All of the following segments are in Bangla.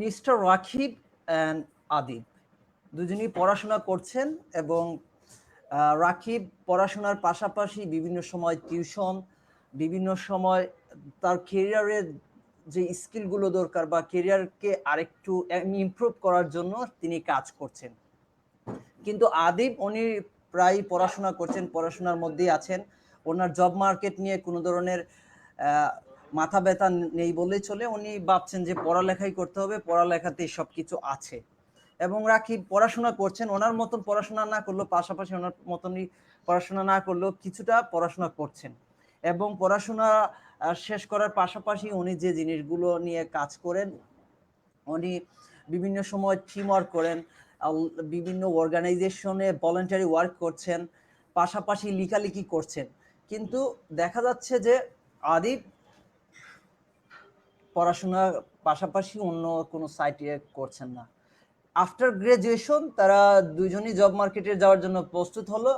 মিস্টার রাকিব অ্যান্ড আদিব দুজনেই পড়াশোনা করছেন এবং রাকিব পড়াশোনার পাশাপাশি বিভিন্ন সময় টিউশন, বিভিন্ন সময় তার কেরিয়ারের যে স্কিলগুলো দরকার বা কেরিয়ারকে আরেকটু ইমপ্রুভ করার জন্য তিনি কাজ করছেন। কিন্তু আদিব উনি প্রায় পড়াশোনা করছেন, পড়াশোনার মধ্যেই আছেন। ওনার জব মার্কেট নিয়ে কোনো ধরনের মাথা ব্যথা নেই বললেই চলে। উনি ভাবছেন যে পড়ালেখাই করতে হবে, পড়ালেখাতেই সব কিছু আছে। এবং রাকিব পড়াশোনা করছেন, ওনার মতন পড়াশোনা না করলেও পাশাপাশি ওনার মতনই পড়াশোনা না করলেও কিছুটা পড়াশোনা করছেন। এবং পড়াশোনা শেষ করার পাশাপাশি উনি যে জিনিসগুলো নিয়ে কাজ করেন, উনি বিভিন্ন সময় টিম ওয়ার্ক করেন, বিভিন্ন অর্গানাইজেশনে ভলান্টারি ওয়ার্ক করছেন, পাশাপাশি লেখালেখি করছেন। কিন্তু দেখা যাচ্ছে যে আদিব পড়াশোনার পাশাপাশি অন্য কোনো সাইটে করছেন না। আফটার গ্রাজুয়েশন তারা দুজনই জব মার্কেটে যাওয়ার জন্য প্রস্তুত হলো।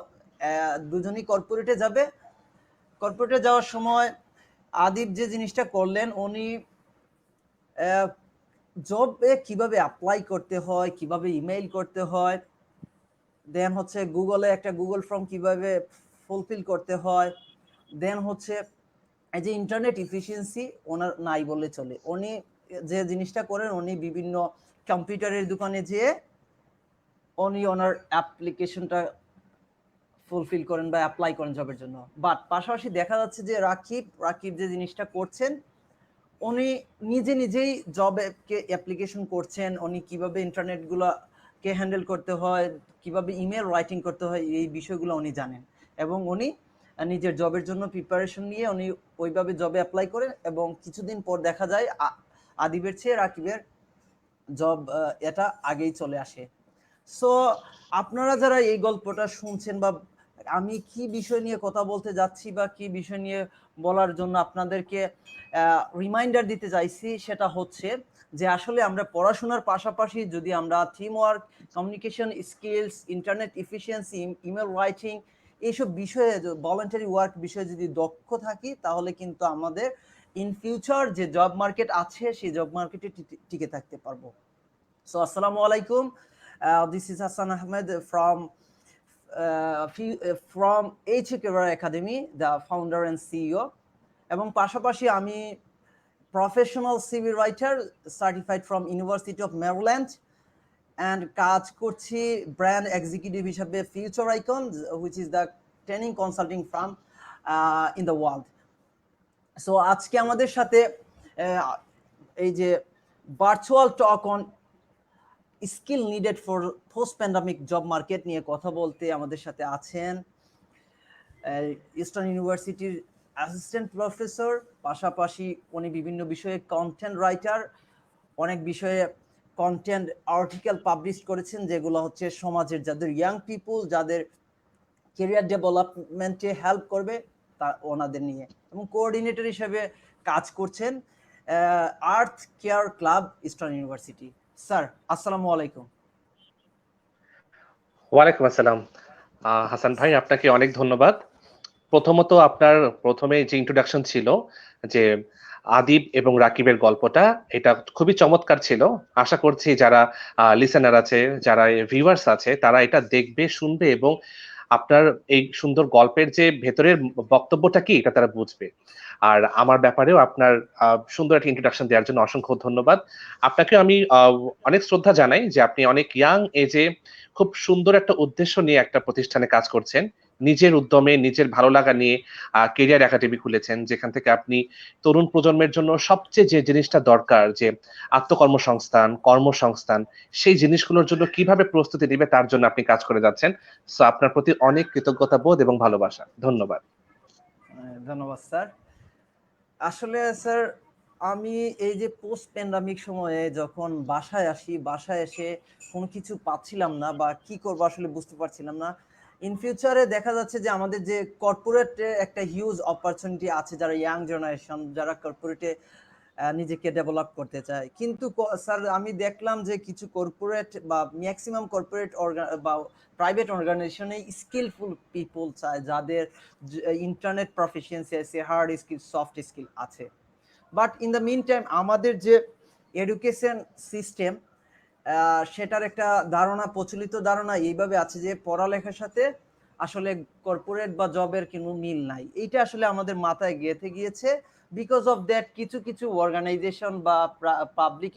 দুজনই কর্পোরেটে যাবে। কর্পোরেটে যাওয়ার সময় আদিব যে জিনিসটা করলেন, উনি জবে কিভাবে অ্যাপ্লাই করতে হয়, কিভাবে ইমেইল করতে হয়, দেন হচ্ছে গুগলে একটা গুগল ফর্ম কিভাবে ফুলফিল করতে হয়, দেন হচ্ছে এই যে ইন্টারনেট ইফিসিয়েন্সি ওনার নাই বললে চলে। উনি যে জিনিসটা করেন, উনি বিভিন্ন কম্পিউটারের দোকানে যেয়ে উনি ওনার অ্যাপ্লিকেশনটা ফুলফিল করেন বা অ্যাপ্লাই করেন জবের জন্য। বাট পাশাপাশি দেখা যাচ্ছে যে রাকিব যে জিনিসটা করছেন, উনি নিজেই জবকে অ্যাপ্লিকেশন করছেন। উনি কিভাবে ইন্টারনেটগুলোকে হ্যান্ডেল করতে হয়, কিভাবে ইমেল রাইটিং করতে হয়, এই বিষয়গুলো উনি জানেন। এবং উনি নিজের জবের জন্য প্রিপারেশন নিয়ে উনি ওইভাবে জবে অ্যাপ্লাই করেন এবং কিছুদিন পর দেখা যায় আদিবের চেয়ে রাকিবের জব এটা আগেই চলে আসে। সো আপনারা যারা এই গল্পটা শুনছেন বা আমি কি বিষয় নিয়ে কথা বলতে যাচ্ছি বা কি বিষয় নিয়ে বলার জন্য আপনাদেরকে রিমাইন্ডার দিতে চাইছি, সেটা হচ্ছে যে আসলে আমরা পড়াশোনার পাশাপাশি যদি আমরা team work, communication skills, internet efficiency, email writing, এইসব বিষয়ে ভলান্টারি ওয়ার্ক বিষয়ে যদি দক্ষ থাকি, তাহলে কিন্তু আমাদের ইন ফিউচার যে জব মার্কেট আছে সেই জব মার্কেটে টিকে থাকতে পারবো। So, Assalamu alaikum. This is Hassan Ahmed from H. Career Academy, the founder and CEO. এবং পাশাপাশি আমি professional CV writer certified from university of Maryland and কাজ করছি ব্র্যান্ড এক্সিকিউটিভ হিসাবে future icon, which is the training consulting firm in the world. So আজকে আমাদের সাথে এই যে virtual talk on skill needed for post pandemic job market নিয়ে কথা বলতে আমাদের সাথে আছেন ইস্টার্ন ইউনিভার্সিটির অ্যাসিস্ট্যান্ট প্রফেসর, পাশাপাশি উনি বিভিন্ন বিষয়ে কন্টেন্ট রাইটার, অনেক বিষয়ে কন্টেন্ট আর্টিকেল পাবলিশ করেছেন যেগুলো হচ্ছে সমাজের যাদের ইয়াং পিপুল, যাদের কেরিয়ার ডেভেলপমেন্টে হেল্প করবে তা ওনাদের নিয়ে, এবং কোঅর্ডিনেটর হিসেবে কাজ করছেন Earth Care Club Eastern University. Sir, আসসালামু আলাইকুম। ওয়ালাইকুম আসসালাম। হাসান ভাই, আপনাকে অনেক ধন্যবাদ। প্রথমত আপনার প্রথমে যে ইন্ট্রোডাকশন ছিল যে আদিব এবং রাকিবের গল্পটা, এটা খুবই চমৎকার ছিল। আশা করছি যারা লিসেনার আছে, যারা ভিউয়ার্স আছে, তারা এটা দেখবে, শুনবে এবং আপনার এই সুন্দর গল্পের যে ভেতরের বক্তব্যটা কি এটা তারা বুঝবে। আর আমার ব্যাপারেও আপনার সুন্দর একটা ইন্ট্রোডাকশন দেওয়ার জন্য অসংখ্য ধন্যবাদ। আপনাকে আমি অনেক শ্রদ্ধা জানাই যে আপনি অনেক ইয়াং এজে খুব সুন্দর একটা উদ্দেশ্য নিয়ে একটা প্রতিষ্ঠানে কাজ করছেন, নিজের উদ্যমে, নিজের ভালো লাগা নিয়ে কেরিয়ার একাডেমি খুলেছেন, যেখান থেকে আপনি তরুণ প্রজন্মের জন্য সবচেয়ে যে জিনিসটা দরকার, যে আত্মকর্মসংস্থান, কর্মসংস্থান, সেই জিনিসগুলোর জন্য কিভাবে প্রস্তুতি নিবে তার জন্য আপনি কাজ করে যাচ্ছেন। সো আপনার প্রতি অনেক কৃতজ্ঞতা বোধ এবং ভালোবাসা। ধন্যবাদ। ধন্যবাদ স্যার। আসলে স্যার, আমি এই যে পোস্ট প্যান্ডামিক সময়ে যখন বাসায় আসি, বাসায় এসে কোনো কিছু পাচ্ছিলাম না বা কি করবো আসলে বুঝতে পারছিলাম না। ইন ফিউচারে দেখা যাচ্ছে যে আমাদের যে কর্পোরেটে একটা হিউজ অপরচুনিটি আছে, যারা ইয়াং জেনারেশন, যারা কর্পোরেটে নিজেকে ডেভেলপ করতে চায়। কিন্তু স্যার, আমি দেখলাম যে কিছু কর্পোরেট বা ম্যাক্সিমাম কর্পোরেট বা প্রাইভেট অর্গানাইজেশনে স্কিলফুল পিপল চায়, যাদের ইন্টারনেট প্রফিসিয়েন্সি আছে, হার্ড স্কিল, সফট স্কিল আছে। But in the mean time আমাদের যে এডুকেশন সিস্টেম সেটার একটা ধারণা, প্রচলিত ধারণা এইভাবে আছে যে পড়ালেখার সাথে আসলে কর্পোরেট বা জবের কোনো মিল নাই। এইটা আসলে আমাদের মাথায় গেঁথে গিয়েছে। বিকজ অফ দ্যাট কিছু কিছু অর্গানাইজেশন বা পাবলিক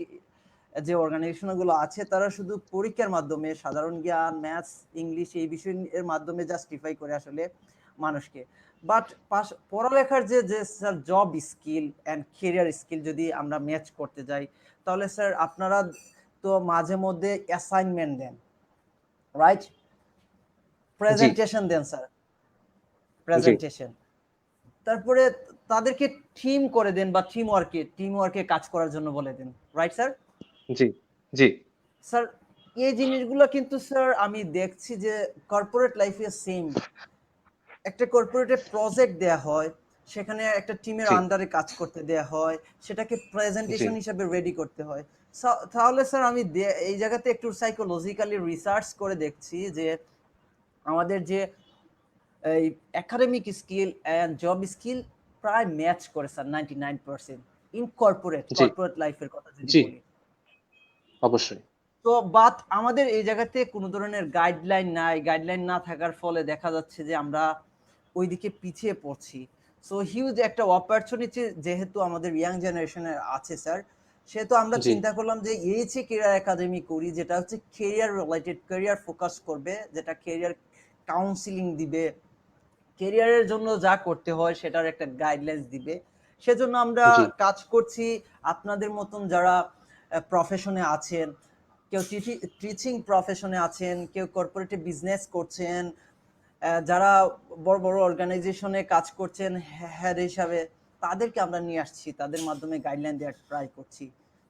যে অর্গানাইজেশনগুলো আছে তারা শুধু পরীক্ষার মাধ্যমে সাধারণ জ্ঞান, ম্যাথস, ইংলিশ এই বিষয়ের মাধ্যমে জাস্টিফাই করে আসলে মানুষকে। বাট পড়ালেখার যে যে sir job skill and career skill যদি আমরা ম্যাচ করতে যাই, তাহলে স্যার আপনারা তো মাঝে মধ্যে অ্যাসাইনমেন্ট দেন, রাইট? জি প্রেজেন্টেশন দেন স্যার, জি প্রেজেন্টেশন। তারপরে তাদেরকে টিম করে দেন বা টিম ওয়ার্কে কাজ করার জন্য বলে দেন, রাইট স্যার? জি জি স্যার এই জিনিসগুলো কিন্তু স্যার আমি দেখছি যে কর্পোরেট লাইফে সেম। একটা কর্পোরেটে প্রজেক্ট দেয়া হয়, সেখানে একটা টিমের জি আন্ডারে কাজ করতে দেয়া হয়, সেটাকে জি প্রেজেন্টেশন হিসেবে রেডি করতে হয়। তাহলে স্যার আমি এই জায়গাতে একটু সাইকোলজিক্যালি রিসার্চ করে দেখছি যে আমাদের যে এই academic skill and job skill প্রায় ম্যাচ করে স্যার 99% ইন জি কর্পোরেট লাইফের কথা যদি জি বলি। অবশ্যই। তো বাট আমাদের এই জায়গাতে কোনো ধরনের গাইডলাইন নাই। গাইডলাইন না থাকার ফলে দেখা যাচ্ছে যে আমরা ওইদিকে পিছিয়ে পড়ছি। সো হিউজ একটা অপরচুনিটি যেহেতু আমাদের ইয়াং জেনারেশনের আছে স্যার, সেহেতু আমরা জি চিন্তা করলাম যে এইচএ কেরিয়ার একাডেমি করি, যেটা হচ্ছে কেরিয়ার রিলেটেড, কেরিয়ার ফোকাস করবে, যেটা কেরিয়ার কাউন্সিলিং দিবে, কেরিয়ারের জন্য যা করতে হয় সেটার একটা গাইডলাইন্স দিবে। সেজন্য আমরা জি কাজ করছি। আপনাদের মতন যারা প্রফেশনে আছেন, কেউ টিচিং প্রফেশনে আছেন, কেউ কর্পোরেটে বিজনেস করছেন, যারা বড় বড় অর্গানাইজেশনে কাজ করছেন হেড হিসাবে, তাদেরকে আমরা নিয়ে আসছি, তাদের মাধ্যমে গাইডলাইন দেওয়ার ট্রাই করছি।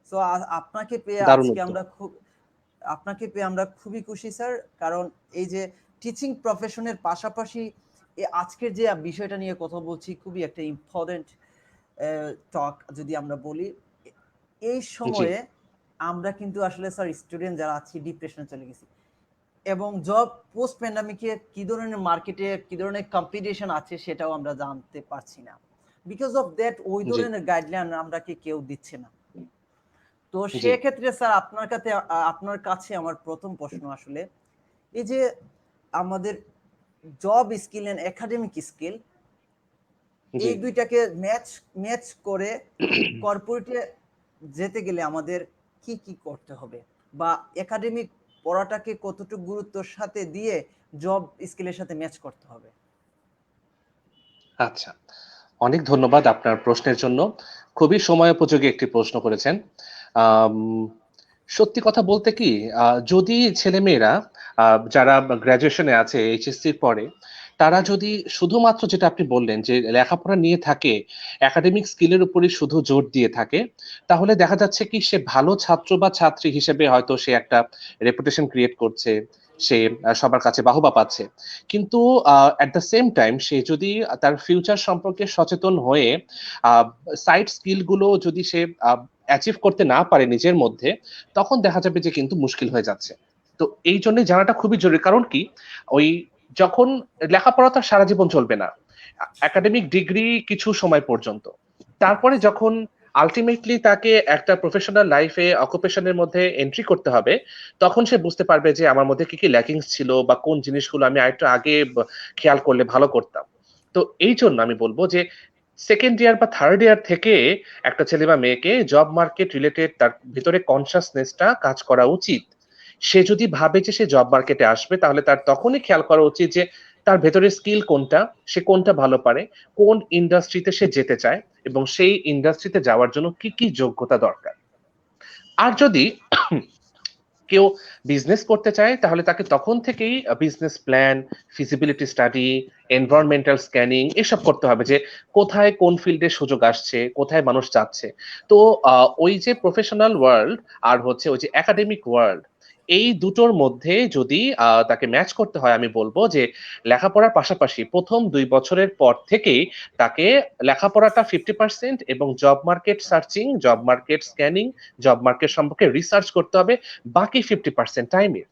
সো আপনাকে পেয়ে দারুণ আজকে উদ্যোগ। আমরা খুবই খুশি স্যার। কারণ এই যে টিচিং প্রফেশনের পাশাপাশি আজকের যে বিষয়টা নিয়ে কথা বলছি খুবই একটা ইম্পর্টেন্ট টক যদি আমরা বলি। এই জি সময়ে আমরা কিন্তু আসলে স্যার স্টুডেন্ট যারা আছি ডিপ্রেশনে চলে গেছি, এবং জব পোস্ট প্যান্ডামিকে কি ধরনের মার্কেটে কি ধরনের কম্পিটিশন আছে সেটাও আমরা জানতে পারছি না। বিকজ অফ দ্যাট ওই জি ধরনের গাইডলাইন আমরাকে কেউ দিচ্ছে না। তো জি সেক্ষেত্রে স্যার আপনার কাছে আমার প্রথম প্রশ্ন আসলে এই যে আমাদের job skill and academic skill জি এই দুইটাকে ম্যাচ করে কর্পোরেটে যেতে গেলে আমাদের কি কি করতে হবে, বা একাডেমিক পড়াটাকে কতটুকু গুরুত্বর সাথে দিয়ে জব স্কিলের সাথে ম্যাচ করতে হবে? আচ্ছা, অনেক ধন্যবাদ আপনার প্রশ্নের জন্য। খুবই সময়োপযোগী একটি প্রশ্ন করেছেন। আম, সত্যি কথা বলতে কি, যদি ছেলেমেয়েরা যারা গ্র্যাজুয়েশনে আছে এইচএসসির পরে, তারা যদি শুধুমাত্র যেটা আপনি বললেন যে লেখাপড়া নিয়ে থাকে, একাডেমিক স্কিলের উপরই শুধু জোর দিয়ে থাকে, তাহলে দেখা যাচ্ছে কি সে ভালো ছাত্র বা ছাত্রী হিসেবে হয়তো সে একটা রেপুটেশন ক্রিয়েট করছে, সে সবার কাছে বাহবা পাচ্ছে। কিন্তু অ্যাট দ্য সেম টাইম সে যদি তার ফিউচার সম্পর্কে সচেতন হয়ে সাইড স্কিল গুলো যদি সে অ্যাচিভ করতে না পারে নিজের মধ্যে, তখন দেখা যাবে যে কিন্তু মুশকিল হয়ে যাচ্ছে। তো এই জন্য জানাটা খুবই জরুরি। কারণ কি, ওই যখন লেখাপড়া তো আর সারা জীবন চলবে না, একাডেমিক ডিগ্রি কিছু সময় পর্যন্ত, তারপরে যখন আলটিমেটলি তাকে একটা প্রফেশনাল লাইফে অকুপেশনের মধ্যে এন্ট্রি করতে হবে, তখন সে বুঝতে পারবে যে আমার মধ্যে কি কি ল্যাকিংস ছিল বা কোন জিনিসগুলো আমি আরেকটু আগে খেয়াল করলে ভালো করতাম। তো এই জন্য আমি বলবো যে সেকেন্ড ইয়ার বা থার্ড ইয়ার থেকে একটা ছেলে বা মেয়েকে জব মার্কেট রিলেটেড তার ভিতরে কনসাসনেসটা কাজ করা উচিত। সে যদি ভাবে যে সে জব মার্কেটে আসবে, তাহলে তার তখনই খেয়াল করা উচিত যে তার ভেতরে স্কিল কোনটা, সে কোনটা ভালো পারে, কোন ইন্ডাস্ট্রিতে সে যেতে চায়, এবং সেই ইন্ডাস্ট্রিতে যাওয়ার জন্য কি কি যোগ্যতা দরকার। আর যদি কেউ বিজনেস করতে চায়, তাহলে তাকে তখন থেকেই business plan, feasibility study, environmental scanning এসব করতে হবে, যে কোথায় কোন ফিল্ডে সুযোগ আসছে, কোথায় মানুষ যাচ্ছে। তো ওই যে প্রফেশনাল ওয়ার্ল্ড আর হচ্ছে ওই যে একাডেমিক ওয়ার্ল্ড, এই দুটোর মধ্যে যদি তাকে ম্যাচ করতে হয়, আমি বলবো যে লেখাপড়ার পাশাপাশি প্রথম 2 বছরের পর থেকেই তাকে লেখাপড়াটা 50% এবং job market searching, job market scanning, job market সম্পর্কে রিসার্চ করতে হবে বাকি 50% টাইমে।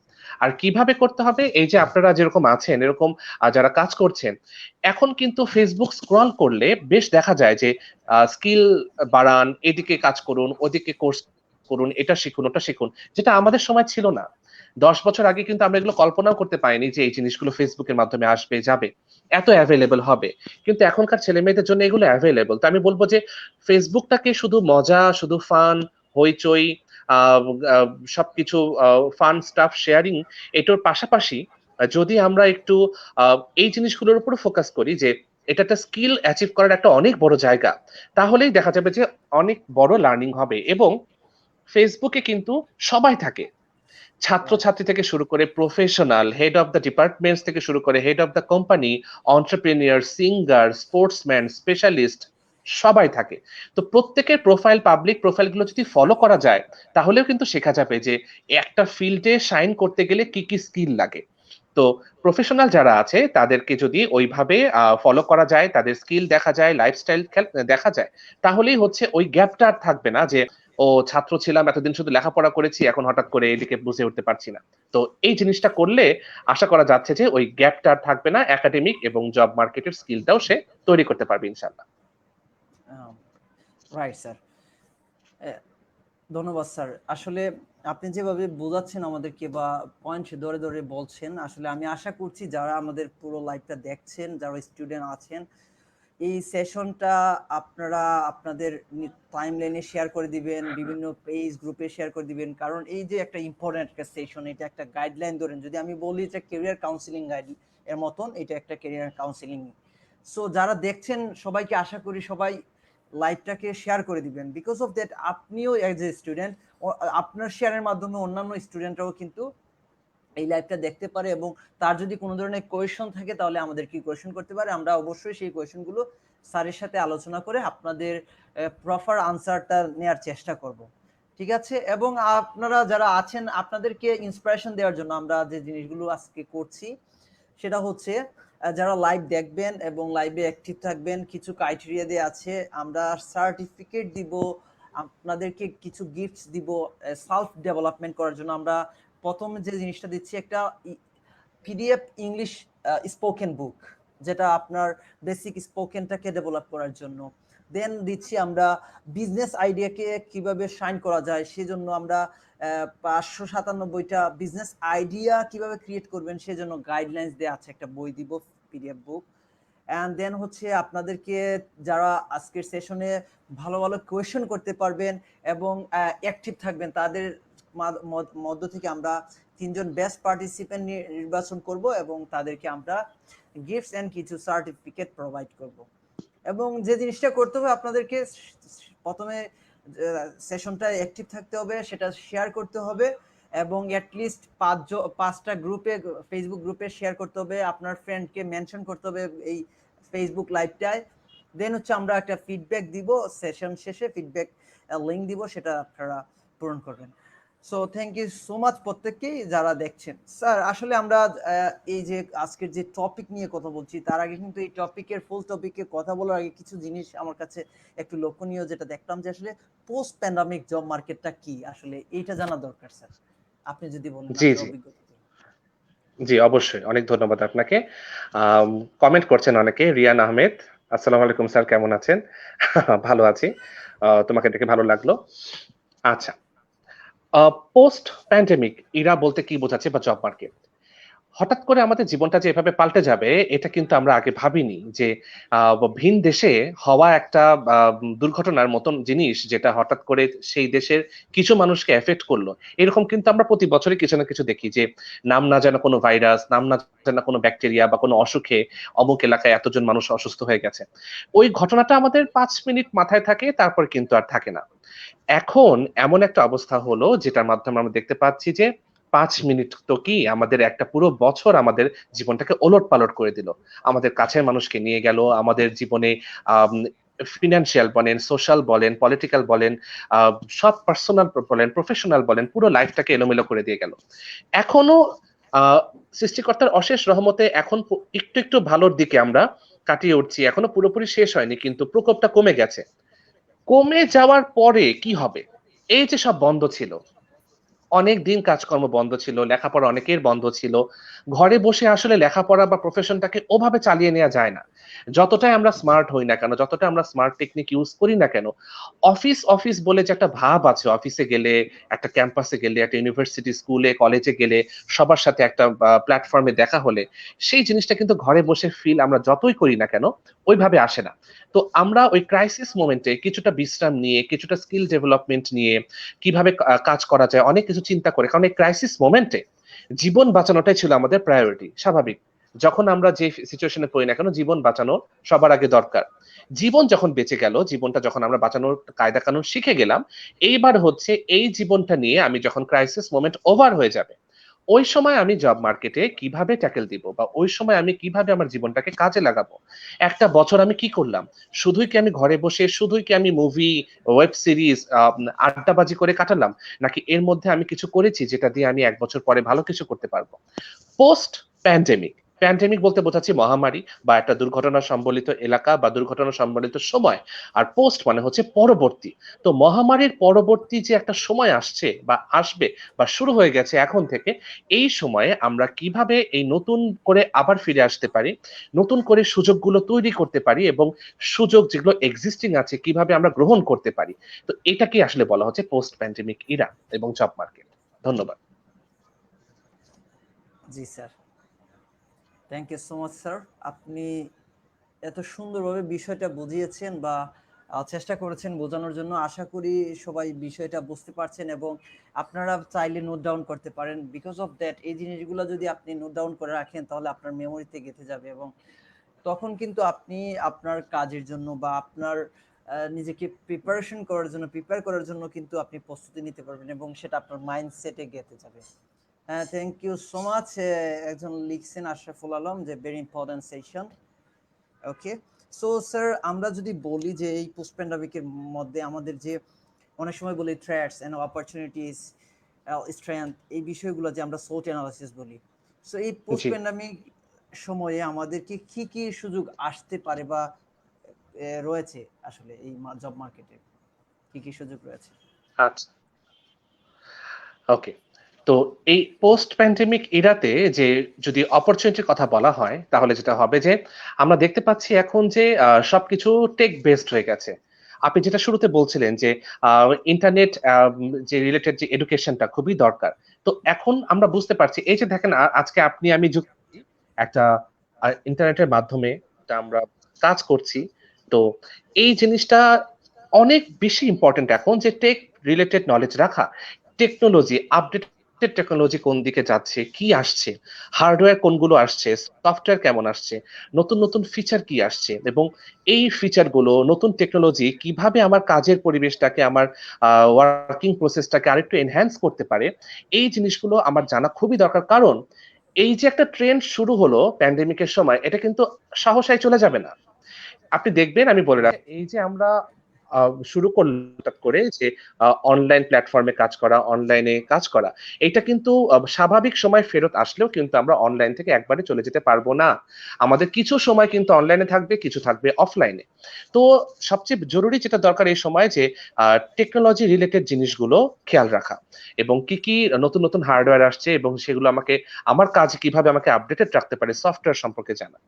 আর কিভাবে করতে হবে, এই যে আপনারা যেরকম আছেন এরকম যারা কাজ করছেন, এখন কিন্তু ফেসবুক স্ক্রল করলে বেশ দেখা যায় যে স্কিল বাড়ান, এদিকে কাজ করুন, ওদিকে কোর্স করুন, এটা শিখুন, ওটা শিখুন, যেটা আমাদের সময় ছিল না। 10 বছর আগে কিন্তু আমরা এগুলো কল্পনাও করতে পারিনি যে এই জিনিসগুলো ফেসবুকের মাধ্যমে আসবে, যাবে, এত অ্যাভেলেবল হবে। কিন্তু এখনকার ছেলে মেয়েদের জন্য এগুলো অ্যাভেলেবল। তো আমি বলবো যে ফেসবুকটাকে শুধু মজা, শুধু ফান, হইচই, আহ, আহ, সবকিছু ফান স্টাফ শেয়ারিং, এটার পাশাপাশি যদি আমরা একটু এই জিনিসগুলোর উপর ফোকাস করি যে এটা একটা স্কিল অ্যাচিভ করার একটা অনেক বড় জায়গা, তাহলেই দেখা যাবে যে অনেক বড় লার্নিং হবে। এবং ফেসবুকে কিন্তু সবাই থাকে, রাইট। ছাত্রছাত্রী থেকে শুরু করে professional, head of the departments থেকে শুরু করে head of the company, entrepreneur, singer, sportsman, specialist, সবাই থাকে। তো প্রত্যেকের প্রোফাইল, পাবলিক প্রোফাইলগুলো যদি ফলো করা যায়, তাহলেও কিন্তু শেখা যাবে যে একটা ফিল্ডে শাইন করতে গেলে কি কি স্কিল লাগে। তো প্রফেশনাল যারা আছে তাদেরকে যদি ওইভাবে ফলো করা যায়, তাদের স্কিল দেখা যায়, লাইফস্টাইল দেখা যায়, তাহলেই হচ্ছে ওই গ্যাপটা আর থাকবে না যে ও ছাত্র ছিলাম, এতদিন শুধু লেখাপড়া করেছি, এখন হঠাৎ করে এদিকে বুঝে উঠতে পারছি না। তো এই জিনিসটা করলে আশা করা যাচ্ছে যে ওই গ্যাপটা আর থাকবে না, একাডেমিক এবং জব মার্কেটের স্কিলটাও সে তৈরি করতে পারবে ইনশাল্লাহ। রাইট স্যার, ধন্যবাদ স্যার। আসলে আপনি যেভাবে বোঝাচ্ছেন আমাদেরকে বা পয়েন্ট ধরে ধরে বলছেন, আসলে আমি আশা করছি যারা আমাদের পুরো লাইভটা দেখছেন, যারা স্টুডেন্ট আছেন, এই সেশনটা আপনারা আপনাদের টাইম লাইনে শেয়ার করে দিবেন, বিভিন্ন পেজ গ্রুপে শেয়ার করে দিবেন। কারণ এই যে একটা ইম্পর্টেন্ট একটা সেশন, এটা একটা গাইডলাইন ধরেন, যদি আমি বলি যে ক্যারিয়ার কাউন্সিলিং গাইড এর মতন এটা একটা ক্যারিয়ার কাউন্সিলিং। সো যারা দেখছেন সবাইকে আশা করি সবাই লাইভটাকে শেয়ার করে দিবেন। বিকজ অফ দ্যাট আপনিও অ্যাজ এ স্টুডেন্ট, আপনার শেয়ারের মাধ্যমে অন্যান্য স্টুডেন্টরাও কিন্তু এই লাইভটা দেখতে পারে, এবং তার যদি কোনো ধরনের কোয়েশন থাকে তাহলে আমাদেরকে কোয়েশন করতে পারে। আমরা অবশ্যই সেই কোয়েশনগুলো স্যারের সাথে আলোচনা করে আপনাদের প্রপার আনসারটা নেওয়ার চেষ্টা করব। ঠিক আছে? এবং আপনারা যারা আছেন আপনাদেরকে ইন্সপিরেশন দেওয়ার জন্য আমরা যে জিনিসগুলো আজকে করছি সেটা হচ্ছে যারা লাইভ দেখবেন এবং লাইভে অ্যাক্টিভ থাকবেন, কিছু ক্রাইটেরিয়া দিয়ে আছে। আমরা সার্টিফিকেট দিব, আপনাদেরকে কিছু গিফটস দিব সেলফ ডেভেলপমেন্ট করার জন্য। আমরা প্রথম যে জিনিসটা দিচ্ছি একটা পিডিএফ ইংলিশ স্পোকেন বুক, যেটা আপনার বেসিক স্পোকেনটাকে ডেভেলপ করার জন্য। দেন দিচ্ছি আমরা বিজনেস আইডিয়াকে কিভাবে শাইন করা যায় সেজন্য আমরা 597টা বিজনেস আইডিয়া কিভাবে ক্রিয়েট করবেন সেজন্য গাইডলাইন্স দেওয়া আছে, একটা বই দিব, পিডিএফ বুক। অ্যান্ড দেন হচ্ছে আপনাদেরকে যারা আজকের সেশনে ভালো ভালো কোয়েশন করতে পারবেন এবং অ্যাক্টিভ থাকবেন, তাদের মধ্য থেকে আমরা 3জন বেস্ট পার্টিসিপেন্ট নির্বাচন করব এবং তাদেরকে আমরা গিফটস এন্ড কিছু সার্টিফিকেট প্রোভাইড করব। এবং যে জিনিসটা করতে হবে আপনাদেরকে, প্রথমে সেশনটা অ্যাক্টিভ থাকতে হবে, সেটা শেয়ার করতে হবে এবং অ্যাটলিস্ট 5টা গ্রুপে, ফেসবুক গ্রুপে শেয়ার করতে হবে, আপনার ফ্রেন্ডকে মেনশন করতে হবে এই ফেসবুক লাইভটায়। দেন হচ্ছে আমরা একটা ফিডব্যাক দিব, সেশন শেষে ফিডব্যাক লিঙ্ক দিব, সেটা আপনারা পূরণ করবেন। So thank you so much প্রত্যেককেই যারা দেখছেন। স্যার আসলে আমরা এই যে আজকের যে টপিক নিয়ে কথা বলছি, তার আগে কিন্তু এই টপিকের ফুল টপিকে কথা বলার আগে কিছু জিনিস আমার কাছে একটু লক্ষণীয় যেটা দেখলাম যে আসলে পোস্ট প্যান্ডামিক জব মার্কেটটা কি, আসলে এইটা জানা দরকার স্যার। আপনি যদি বলেন জি আপনার জি অভিজ্ঞতা। জি, অবশ্যই অনেক ধন্যবাদ আপনাকে। কমেন্ট করছেন অনেকে। রিয়ান আহমেদ, আসসালামু আলাইকুম স্যার, কেমন আছেন? ভালো আছি। তোমাকে দেখে ভালো লাগলো। আচ্ছা, পোস্ট প্যান্ডেমিক ইরা বলতে কি বোঝাচ্ছে, বা জব মার্কেট হঠাৎ করে আমাদের জীবনটা যে এভাবে পাল্টে যাবে, এটা কিন্তু আমরা আগে ভাবিনি। যে ভিন দেশে হওয়া একটা দুর্ঘটনার মতন জিনিস, যেটা হঠাৎ করে সেই দেশের কিছু মানুষকে এফেক্ট করলো, এরকম কিন্তু আমরা প্রতি বছরই কিছু না কিছু দেখি। যে নাম না জানা কোনো ভাইরাস, নাম না জানা কোনো ব্যাকটেরিয়া বা কোনো অসুখে অমুক এলাকায় এতজন মানুষ অসুস্থ হয়ে গেছে। ওই ঘটনাটা আমাদের 5 মিনিট মাথায় থাকে, তারপর কিন্তু আর থাকে না। এখন এমন একটা অবস্থা হলো যেটার মাধ্যমে আমরা দেখতে পাচ্ছি যে 5 মিনিট তো কি, আমাদের একটা পুরো বছর আমাদের জীবনটাকে ওলট পালট করে দিল। আমাদের কাছের মানুষকে নিয়ে গেল, আমাদের জীবনে ফিনান্সিয়াল বলেন, সোশ্যাল বলেন, পলিটিক্যাল বলেন, সব পার্সোনাল বলেন, প্রফেশনাল বলেন, পুরো লাইফটাকে এলোমেলো করে দিয়ে গেল। এখনো আহ সৃষ্টিকর্তার অশেষ রহমতে এখন একটু একটু ভালোর দিকে আমরা কাটিয়ে উঠছি, এখনো পুরোপুরি শেষ হয়নি, কিন্তু প্রকোপটা কমে গেছে। কমে যাওয়ার পরে কি হবে? এই যে সব বন্ধ ছিল, অনেক দিন কাজকর্ম বন্ধ ছিল, লেখাপড়া অনেকের বন্ধ ছিল। ঘরে বসে আসলে লেখাপড়া বা প্রফেশনটাকে ওভাবে চালিয়ে নেওয়া যায় না। যতটাই আমরা স্মার্ট হই না কেন, যতটা আমরা স্মার্ট টেকনিক ইউজ করি না কেন, অফিস, অফিস বলে যে একটা ভাব আছে, অফিসে গেলে, একটা ক্যাম্পাসে গেলে, একটা ইউনিভার্সিটি, স্কুলে, কলেজে গেলে, সবার সাথে একটা প্ল্যাটফর্মে দেখা হলে, সেই জিনিসটা কিন্তু ঘরে বসে ফিল আমরা যতই করি না কেন, ওইভাবে আসে না। তো আমরা ওই ক্রাইসিস মোমেন্টে কিছুটা বিশ্রাম নিয়ে, কিছুটা স্কিল ডেভেলপমেন্ট নিয়ে, কিভাবে কাজ করা যায়, অনেক কিছু চিন্তা করে, কারণ এই ক্রাইসিস মোমেন্টে জীবন বাঁচানোটাই ছিল আমাদের প্রায়োরিটি, স্বাভাবিক। যখন আমরা যে সিচুয়েশনে পড়ি না কেন, জীবন বাঁচানো সবার আগে দরকার। জীবন যখন বেঁচে গেল, জীবনটা যখন আমরা বাঁচানোর কায়দা কানুন শিখে গেলাম, এইবার হচ্ছে এই জীবনটা নিয়ে আমি যখন ক্রাইসিস মোমেন্ট ওভার হয়ে যাবে, ওই সময় আমি জব মার্কেটে কিভাবে ট্যাকেল দিব, বা ওই সময় আমি কিভাবে আমার জীবনটাকে কাজে লাগাবো। একটা বছর আমি কি করলাম? শুধুই কি আমি ঘরে বসে, শুধুই কি আমি মুভি, ওয়েব সিরিজ, আড্ডাবাজি করে কাটালাম, নাকি এর মধ্যে আমি কিছু করেছি যেটা দিয়ে আমি 1 বছর পরে ভালো কিছু করতে পারবো? পোস্ট প্যান্ডেমিক, প্যান্ডেমিক বলতে বোঝাচ্ছি মহামারী বা একটা দুর্ঘটনা সম্বলিত এলাকা বা দুর্ঘটনা সম্বলিত সময়। আর পোস্ট মানে হচ্ছে পরবর্তী। তো মহামারীর পরবর্তী যে একটা সময় আসছে বা আসবে বা শুরু হয়ে গেছে এখন থেকে, এই সময়ে আমরা কিভাবে এই নতুন করে আবার ফিরে আসতে পারি, নতুন করে সুযোগগুলো তৈরি করতে পারি, এবং সুযোগ যেগুলো এক্সিস্টিং আছে কিভাবে আমরা গ্রহণ করতে পারি। তো এটাকে আসলে বলা হচ্ছে পোস্ট প্যান্ডেমিক ইরা এবং জব মার্কেট। ধন্যবাদ। জি sir, thank you so much sir. আপনি এত সুন্দরভাবে বিষয়টা বুঝিয়েছেন বা চেষ্টা করেছেন বোঝানোর জন্য। আশা করি সবাই বিষয়টা বুঝতে পারছেন এবং আপনারা চাইলে নোট ডাউন করতে পারেন। বিকজ অফ দ্যাট এই জিনিসগুলো যদি আপনি নোট ডাউন করে রাখেন তাহলে আপনার মেমোরিতে গেঁথে যাবে এবং তখন কিন্তু আপনি আপনার কাজের জন্য বা আপনার নিজেকে প্রিপেয়ার করার জন্য কিন্তু আপনি প্রস্তুতি নিতে পারবেন এবং সেটা আপনার মাইন্ডসেটে গেঁথে যাবে। Thank you so much. একজন লিখছেন আশরাফুল আলম যে very important session. Okay, so sir আমরা যদি বলি যে এই পোস্ট প্যান্ডামিকের মধ্যে আমাদের যে অনেক সময় বলি থ্রেটস এন্ড অপরচুনিটিস, স্ট্রেংথ, এই বিষয়গুলো যে আমরা সোট অ্যানালাইসিস বলি, সো এই পোস্ট জি। প্যান্ডামিক সময়ে আমাদেরকে কি কি সুযোগ আসতে পারে বা রয়েছে আসলে এই জব মার্কেটে কি কি সুযোগ রয়েছে? আচ্ছা, ওকে। তো এই পোস্ট প্যান্ডেমিক ইরাতে যে যদি অপরচুনিটির কথা বলা হয়, তাহলে যেটা হবে যে আমরা দেখতে পাচ্ছি এখন যে সবকিছু টেক বেসড হয়ে গেছে। আপনি যেটা শুরুতে বলছিলেন যে ইন্টারনেট যে রিলেটেড যে এডুকেশনটা খুবই দরকার। তো এখন আমরা বুঝতে পারছি, এই যে দেখেন আজকে আপনি আমি যুক্ত আছি একটা ইন্টারনেটের মাধ্যমে, তা আমরা কাজ করছি। তো এই জিনিসটা অনেক বেশি ইম্পর্টেন্ট এখন, যে টেক রিলেটেড নলেজ রাখা, টেকনোলজি, আপডেটেড টেকনোলজি কোন দিকে যাচ্ছে, কি আসছে, হার্ডওয়্যার কোনগুলো আসছে, সফটওয়্যার কেমন আসছে, নতুন নতুন ফিচার কি আসছে, এবং এই ফিচার গুলো, নতুন টেকনোলজি কিভাবে আমার কাজের পরিবেশটাকে, আমার ওয়ার্কিং প্রসেসটাকে আরেকটু এনহ্যান্স করতে পারে, এই জিনিসগুলো আমার জানা খুবই দরকার। কারণ এই যে একটা ট্রেন্ড শুরু হলো প্যান্ডেমিকের সময়, এটা কিন্তু সহসাই চলে যাবে না। আপনি দেখবেন, আমি বলে রাখি, এই যে আমরা শুরু করলাম হঠাৎ করে যে অনলাইন প্ল্যাটফর্মে কাজ করা, অনলাইনে কাজ করা, এটা কিন্তু স্বাভাবিক সময় ফেরত আসলেও কিন্তু আমরা অনলাইন থেকে একবারে চলে যেতে পারবো না। আমাদের কিছু সময় কিন্তু অনলাইনে থাকবে, কিছু থাকবে অফলাইনে। তো সবচেয়ে জরুরি যেটা দরকার এই সময়, যে টেকনোলজি রিলেটেড জিনিসগুলো খেয়াল রাখা, এবং কি কি নতুন নতুন হার্ডওয়্যার আসছে এবং সেগুলো আমাকে, আমার কাজ কিভাবে আমাকে আপডেটেড রাখতে পারে, সফটওয়্যার সম্পর্কে জানা।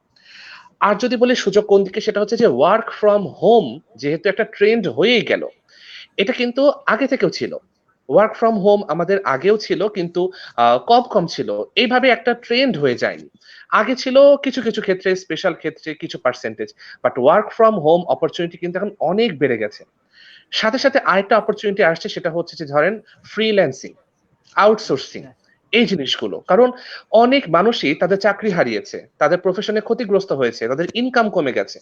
আর যদি বলি সুযোগ কোন দিকে, সেটা হচ্ছে যে ওয়ার্ক ফ্রম হোম যেহেতু একটা ট্রেন্ড হয়েই গেল, এটা কিন্তু আগে থেকেও ছিল। ওয়ার্ক ফ্রম হোম আমাদের আগেও ছিল, কিন্তু কম কম ছিল, এইভাবে একটা ট্রেন্ড হয়ে যায়নি। আগে ছিল কিছু কিছু ক্ষেত্রে, স্পেশাল ক্ষেত্রে কিছু percentage, but work from home opportunity কিন্তু এখন অনেক বেড়ে গেছে। সাথে সাথে আরেকটা অপরচুনিটি আসছে, সেটা হচ্ছে যে ধরেন ফ্রিল্যান্সিং, আউটসোর্সিং, এই জিনিসগুলো। কারণ অনেক মানুষই তাদের চাকরি হারিয়েছে, তাদের প্রফেশনে ক্ষতিগ্রস্ত হয়েছে, তাদের ইনকাম কমে গেছে।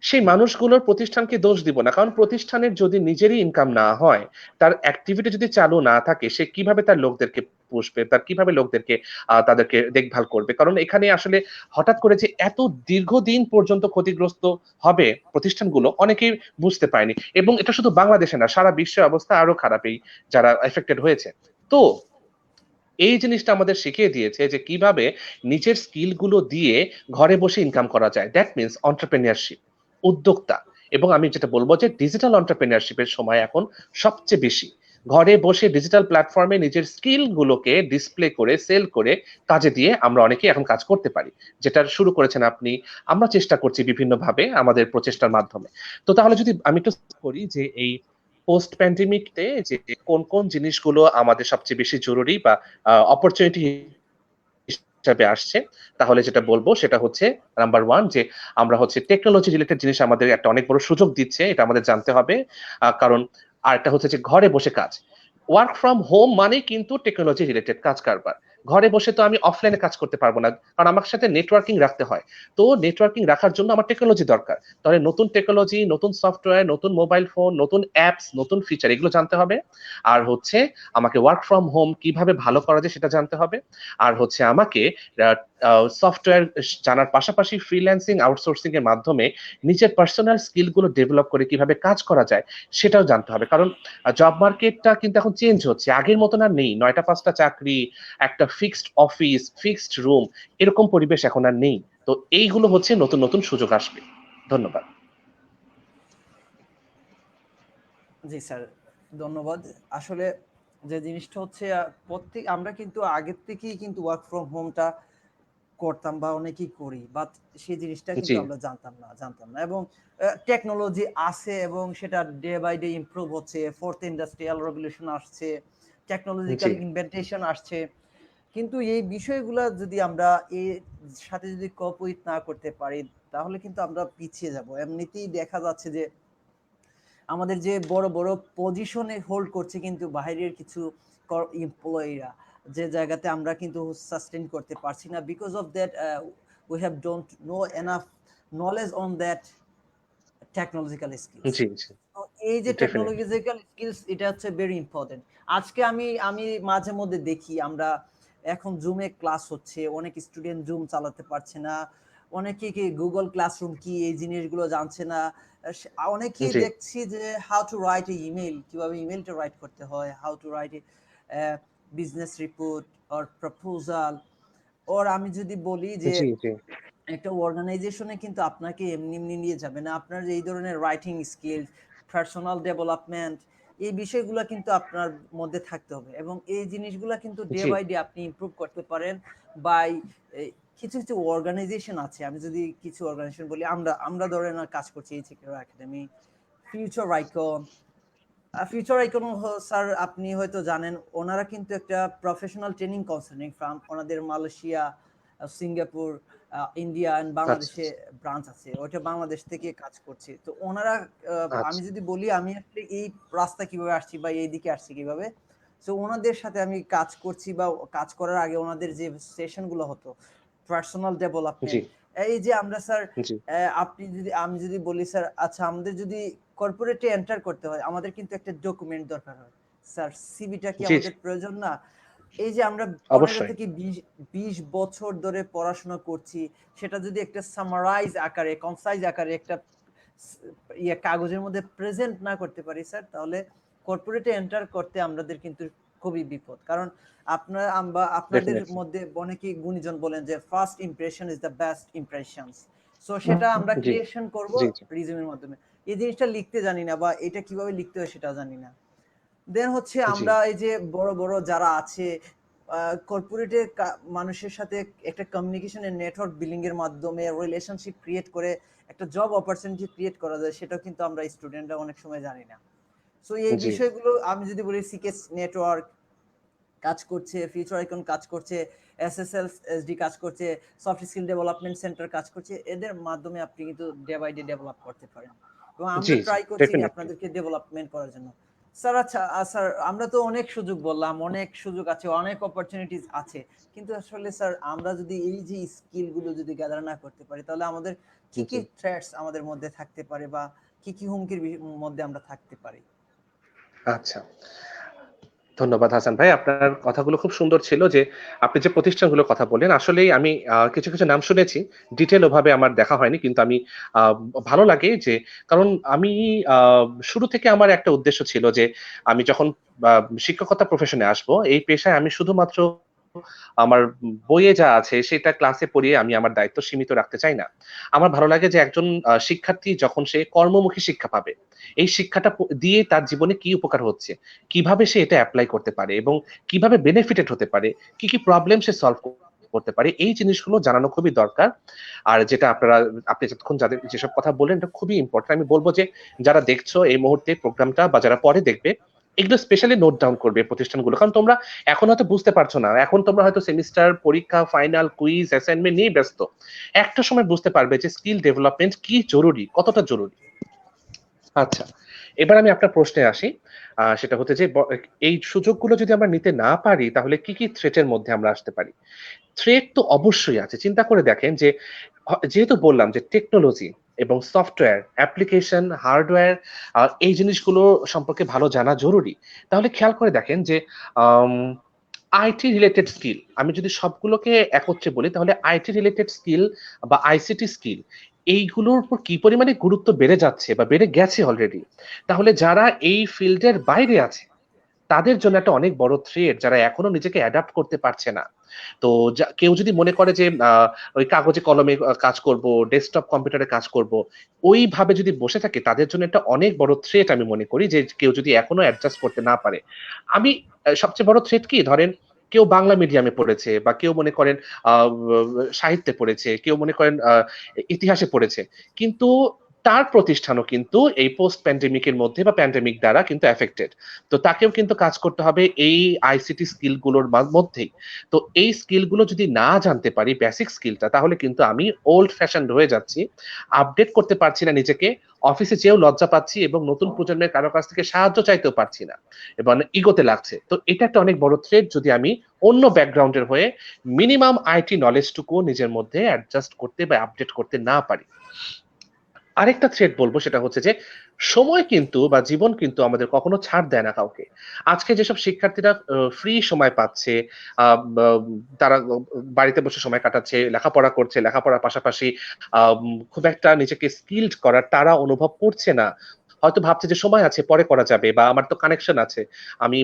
সেই মানুষগুলোর প্রতিষ্ঠানকে দোষ দিব না, কারণ প্রতিষ্ঠানের যদি নিজেরই ইনকাম না হয়, তার অ্যাক্টিভিটি যদি চালু না থাকে, সে কিভাবে তার লোকদেরকে পুষবে, তার কিভাবে লোকদেরকে তাদেরকে দেখভাল করবে? কারণ এখানে আসলে হঠাৎ করে যে এত দীর্ঘদিন পর্যন্ত ক্ষতিগ্রস্ত হবে প্রতিষ্ঠানগুলো, অনেকেই বুঝতে পারেনি। এবং এটা শুধু বাংলাদেশে না, সারা বিশ্বের অবস্থা আরো খারাপ, এই যারা এফেক্টেড হয়েছে। তো এই জিনিসটা আমাদের শিখিয়ে দিয়েছে যে কিভাবে নিজের স্কিল গুলো দিয়ে ঘরে বসে ইনকাম করা যায়। দ্যাট মিনস এন্টারপ্রেনিউরশিপ, উদ্যোক্তা। এবং আমি যেটা বলবো যে ডিজিটাল এন্টারপ্রেনিউরশিপের সময় এখন সবচেয়ে বেশি। ঘরে বসে ডিজিটাল প্ল্যাটফর্মে নিজের স্কিল গুলোকে ডিসপ্লে করে সেল করে কাজে দিয়ে আমরা অনেকেই এখন কাজ করতে পারি, যেটা শুরু করেছেন আপনি। আমরা চেষ্টা করছি বিভিন্নভাবে আমাদের প্রচেষ্টার মাধ্যমে। তো তাহলে যদি আমি একটু করি যে এই পোস্ট প্যান্ডেমিকতে যে কোন কোন জিনিসগুলো আমাদের সবচেয়ে বেশি জরুরি বা অপরচুনিটি হিসাবে আসছে, তাহলে যেটা বলবো সেটা হচ্ছে নাম্বার ওয়ান, যে আমরা হচ্ছে টেকনোলজি রিলেটেড জিনিস আমাদের একটা অনেক বড় সুযোগ দিচ্ছে, এটা আমাদের জানতে হবে। কারণ আরেকটা হচ্ছে যে ঘরে বসে কাজ, ওয়ার্ক ফ্রম হোম মানে কিন্তু টেকনোলজি রিলেটেড কাজ কারবার। ঘরে বসে তো আমি অফলাইনে কাজ করতে পারবো না, কারণ আমার সাথে নেটওয়ার্কিং রাখতে হয়। তো নেটওয়ার্কিং রাখার জন্য আমার টেকনোলজি দরকার। তাহলে নতুন টেকনোলজি, নতুন সফটওয়্যার, নতুন মোবাইল ফোন, নতুন অ্যাপস, নতুন ফিচার, এগুলো জানতে হবে। আর হচ্ছে আমাকে ওয়ার্ক ফ্রম হোম কিভাবে ভালো করা যায় সেটা জানতে হবে। আর হচ্ছে আমাকে সফটওয়্যার জানার পাশাপাশি ফ্রিল্যান্সিং, আউটসোর্সিং এর মাধ্যমে নিজের পার্সোনাল স্কিল গুলো ডেভেলপ করে কিভাবে কাজ করা যায় সেটাও জানতে হবে। কারণ জব মার্কেটটা কিন্তু এখন চেঞ্জ হচ্ছে, আগের মতন আর নেই। ৯টা ৫টা চাকরি, একটা ফিক্সড অফিস, ফিক্সড রুম, এরকম পরিবেশ এখন আর নেই। তো এইগুলো হচ্ছে নতুন নতুন সুযোগ আসবে। ধন্যবাদ। জি স্যার, ধন্যবাদ। আসলে যে জিনিসটা হচ্ছে প্রত্যেক আমরা কিন্তু আগের থেকেই কিন্তু ওয়ার্ক ফ্রম হোমটা করতাম বা অনেকেই করি, বাট সেই জিনিসটা জি কিন্তু আমরা জানতাম না এবং টেকনোলজি আছে এবং সেটা ডে বাই ডে ইমপ্রুভ হচ্ছে। ফোর্থ ইন্ডাস্ট্রিয়াল রেভলিউশন আসছে, জি টেকনোলজিক্যাল ইনভেন্টেশন আসছে। কিন্তু এই বিষয়গুলা যদি আমরা এর সাথে যদি কোঅপারেট না করতে পারি, তাহলে কিন্তু আমরা পিছিয়ে যাব। এমনিতেই দেখা যাচ্ছে যে আমাদের যে বড় বড় পজিশনে হোল্ড করছে কিন্তু বাইরের কিছু এমপ্লয়িরা, যে জায়গাতে আমরা কিন্তু সাস্টেইন করতে পারছি না, because of that we have don't know enough knowledge on that technological skills. জি জি তো এই যে ডেফিনেটলি। টেকনোলজিক্যাল স্কিলস, এটা হচ্ছে ভেরি ইম্পর্টেন্ট। আজকে আমি মাঝে মধ্যে দেখি আমরা এখন জুমে ক্লাস হচ্ছে, অনেক স্টুডেন্ট জুম চালাতে পারছে না, অনেকে কি গুগল ক্লাসরুম কি এই জিনিসগুলো জানছে না। অনেকেই জি দেখছি যে how to write a email, কিভাবে ইমেলটা রাইট করতে হয়, how to write a business report or proposal. ওর আমি যদি বলি যে জি জি একটা অর্গানাইজেশনে কিন্তু আপনাকে এমনি এমনি নিয়ে যাবে না। আপনার এই ধরনের রাইটিং স্কিল, পার্সোনাল ডেভেলপমেন্ট, এই বিষয়গুলো কিন্তু আপনার মধ্যে থাকতে হবে এবং এই জিনিসগুলো কিন্তু ডে জি বাই ডে আপনি ইমপ্রুভ করতে পারেন বাই কিছু কিছু অর্গানাইজেশন আছে। আমি যদি কিছু অর্গানাইজেশন বলি, আমরা ধরেন কাজ করছি এই secure academy, future icon. Future icon sir আপনি হয়তো জানেন, ওনারা কিন্তু একটা প্রফেশনাল ট্রেনিং কনসাল্টিং ফার্ম। ওনাদের মালয়েশিয়া, সিঙ্গাপুর, ইন্ডিয়া এন্ড আচ্ছা বাংলাদেশে ব্রাঞ্চ আছে। ওইটা বাংলাদেশ থেকে কাজ করছে। তো ওনারা আমি আচ্ছা যদি বলি আমি আসলে এই রাস্তা কিভাবে আসছি বা এই দিকে আসছি কিভাবে, সো ওনাদের সাথে আমি কাজ করছি বা কাজ করার আগে ওনাদের যে সেশন গুলো হতো পার্সোনাল জি ডেভেলপমেন্ট, এই যে আমরা স্যার জি আমি যদি বলি স্যার, আচ্ছা আমাদের যদি কর্পোরেটে এন্টার করতে হয়, আমাদের কিন্তু একটা ডকুমেন্ট দরকার হয়। স্যার সিভিটা কি জি জি আমাদের প্রয়োজন না? এই যে আমরা ১৫ অবশ্যই। থেকে ২০ বছর ধরে পড়াশোনা করছি, সেটা যদি একটা সামারাইজ আকারে, কনসাইজ আকারে একটা স কাগজের মধ্যে প্রেজেন্ট না করতে পারি স্যার, তাহলে কর্পোরেটে এন্টার করতে আমাদের কিন্তু খুবই বিপদ। কারণ আপনাদের ডেফিনেটলি। মধ্যে অনেকেই গুণীজন বলেন যে first impression is the best impressions. So সেটা আমরা জি ক্রিয়েশন করব জি জি রিজিউমের মাধ্যমে। এই জিনিসটা লিখতে জানি না বা এটা কিভাবে লিখতে হয় সেটাও জানি না। দেন হচ্ছে জি আমরা এই যে বড় বড় যারা আছে কর্পোরেটে মানুষের সাথে একটা কমিউনিকেশনের নেটওয়ার্ক বিল্ডিং এর মাধ্যমে রিলেশনশিপ ক্রিয়েট করে একটা জব অপরচুনিটি ক্রিয়েট করা যায়, সেটাও কিন্তু আমরা স্টুডেন্টরা অনেক সময় জানি না। সো এই জি বিষয়গুলো আমি যদি বলি, সিকেস নেটওয়ার্ক কাজ করছে, ফিউচার আইকন কাজ করছে, এসএসএল এসডি কাজ করছে, সফট স্কিল ডেভেলপমেন্ট সেন্টার কাজ করছে, এদের মাধ্যমে আপনি কিন্তু ডে বাই ডে ডেভেলপ করতে পারেন এবং আমরা জি জি ট্রাই করছি ডেফিনেটলি। আপনাদেরকে ডেভেলপমেন্ট করার জন্য। স্যার আচ্ছা, স্যার আমরা তো অনেক সুযোগ বললাম, অনেক সুযোগ আছে, অনেক অপরচুনিটিস আছে, কিন্তু আসলে স্যার আমরা যদি এই যে স্কিল গুলো যদি গ্যাদার না করতে পারি, তাহলে আমাদের কি কি জি থ্রেটস আমাদের মধ্যে থাকতে পারে বা কি কি হুমকির মধ্যে আমরা থাকতে পারি? আচ্ছা। ধন্যবাদ হাসান ভাই। আপনার কথাগুলো খুব সুন্দর ছিল যে আপনি যে প্রতিষ্ঠানগুলোর কথা বললেন, আসলেই আমি কিছু কিছু নাম শুনেছি। ডিটেইল ওভাবে আমার দেখা হয়নি। কিন্তু আমি আ ভালো লাগে যে, কারণ আমি আ শুরু থেকে আমার একটা উদ্দেশ্য ছিল যে আমি যখন শিক্ষকতা প্রফেশনে আসবো, এই পেশায় আমি শুধুমাত্র আমার বইয়ে যা আছে সেটা ক্লাসে পড়িয়ে আমি আমার দায়িত্ব সীমিত রাখতে চাই না। আমার ভালো লাগে যে একজন শিক্ষার্থী যখন সে কর্মমুখী শিক্ষা পাবে, এই শিক্ষাটা দিয়ে তার জীবনে কি উপকার হচ্ছে, কিভাবে সে এটা এপ্লাই করতে পারে এবং কিভাবে বেনিফিটেড হতে পারে, কি কি প্রবলেম সে সলভ করতে পারে, এই জিনিসগুলো জানানো খুবই দরকার। আর যেটা আপনি যতক্ষণ যাদের যেসব কথা বললেন এটা খুবই ইম্পর্টেন্ট। আমি বলবো যে যারা দেখছো এই মুহূর্তে প্রোগ্রামটা বা যারা পরে দেখবে, এগুলো স্পেশালি নোট ডাউন করবে প্রতিষ্ঠানগুলো, কারণ তোমরা এখন হয়তো বুঝতে পারছো না, এখন তোমরা হয়তো সেমিস্টার পরীক্ষা, ফাইনাল, কুইজ, অ্যাসাইনমেন্ট নিয়ে ব্যস্ত। একটা সময় বুঝতে পারবে যে স্কিল ডেভেলপমেন্ট কি জরুরি, কতটা জরুরি। আচ্ছা, এবার আমি আপনার প্রশ্নে আসি। সেটা হচ্ছে যে এই সুযোগগুলো যদি আমরা নিতে না পারি তাহলে কি কি থ্রেটের মধ্যে আমরা আসতে পারি? থ্রেট তো অবশ্যই আছে। চিন্তা করে দেখেন যে যেহেতু বললাম যে টেকনোলজি এবং সফটওয়্যার, অ্যাপ্লিকেশন, হার্ডওয়্যার, এই জিনিসগুলো সম্পর্কে ভালো জানা জরুরি। তাহলে খেয়াল করে দেখেন যে আম আইটি রিলেটেড স্কিল, আমি যদি সবগুলোকে একত্রে বলি তাহলে আইটি রিলেটেড স্কিল বা আইসিটি স্কিল, এইগুলোর উপর কি পরিমাণে গুরুত্ব বেড়ে যাচ্ছে বা বেড়ে গেছে অলরেডি। তাহলে যারা এই ফিল্ডের বাইরে আছে তাদের জন্য একটা অনেক বড় থ্রেট, যারা এখনো নিজেকে অ্যাডাপ্ট করতে পারছে না। তো কেউ যদি মনে করে যে ওই কাগজে কলমে কাজ করব, ডেস্কটপ কম্পিউটারে কাজ করব, ওইভাবে যদি বসে থাকে তাদের জন্য একটা অনেক বড় থ্রেট আমি মনে করি, যে কেউ যদি এখনো অ্যাডজাস্ট করতে না পারে। আমি সবচেয়ে বড় থ্রেট কি, ধরেন কেউ বাংলা মিডিয়ামে পড়েছে বা কেউ মনে করেন সাহিত্যে পড়েছে, কেউ মনে করেন ইতিহাসে পড়েছে, কিন্তু তার প্রতিষ্ঠানও কিন্তু এই পোস্ট প্যান্ডেমিকের মধ্যে বা প্যান্ডেমিক দ্বারা কিন্তু এফেক্টেড। তো তাকেও কিন্তু কাজ করতে হবে এই আইসিটি স্কিল গুলোর মধ্যেই। তো এই স্কিল গুলো যদি না জানতে পারি, বেসিক স্কিলটা, তাহলে কিন্তু আমি ওল্ড ফ্যাশন হয়ে যাচ্ছি, আপডেট করতে পারছি না নিজেকে, অফিসে যেও লজ্জা পাচ্ছি এবং নতুন প্রজন্মের কারো কাছ থেকে সাহায্য চাইতেও পারছি না এবং ইগোতে লাগছে। তো এটা একটা অনেক বড় থ্রেট যদি আমি অন্য ব্যাকগ্রাউন্ডের হয়ে মিনিমাম আইটি নলেজটুকু নিজের মধ্যে অ্যাডজাস্ট করতে বা আপডেট করতে না পারি। আরেকটা থ্রেড বলবো, সেটা হচ্ছে যে সময় কিন্তু বা জীবন কিন্তু আমাদের কখনো ছাড় দেয় না কাউকে। আজকে যেসব শিক্ষার্থীরা ফ্রি সময় পাচ্ছে, তারা বাড়িতে বসে সময় কাটাচ্ছে, লেখাপড়া করছে, লেখাপড়ার পাশাপাশি খুব একটা নিজেকে স্কিলড করার তারা অনুভব করছে না। হয়তো ভাবছে যে সময় আছে, পরে করা যাবে, বা আমার তো কানেকশন আছে, আমি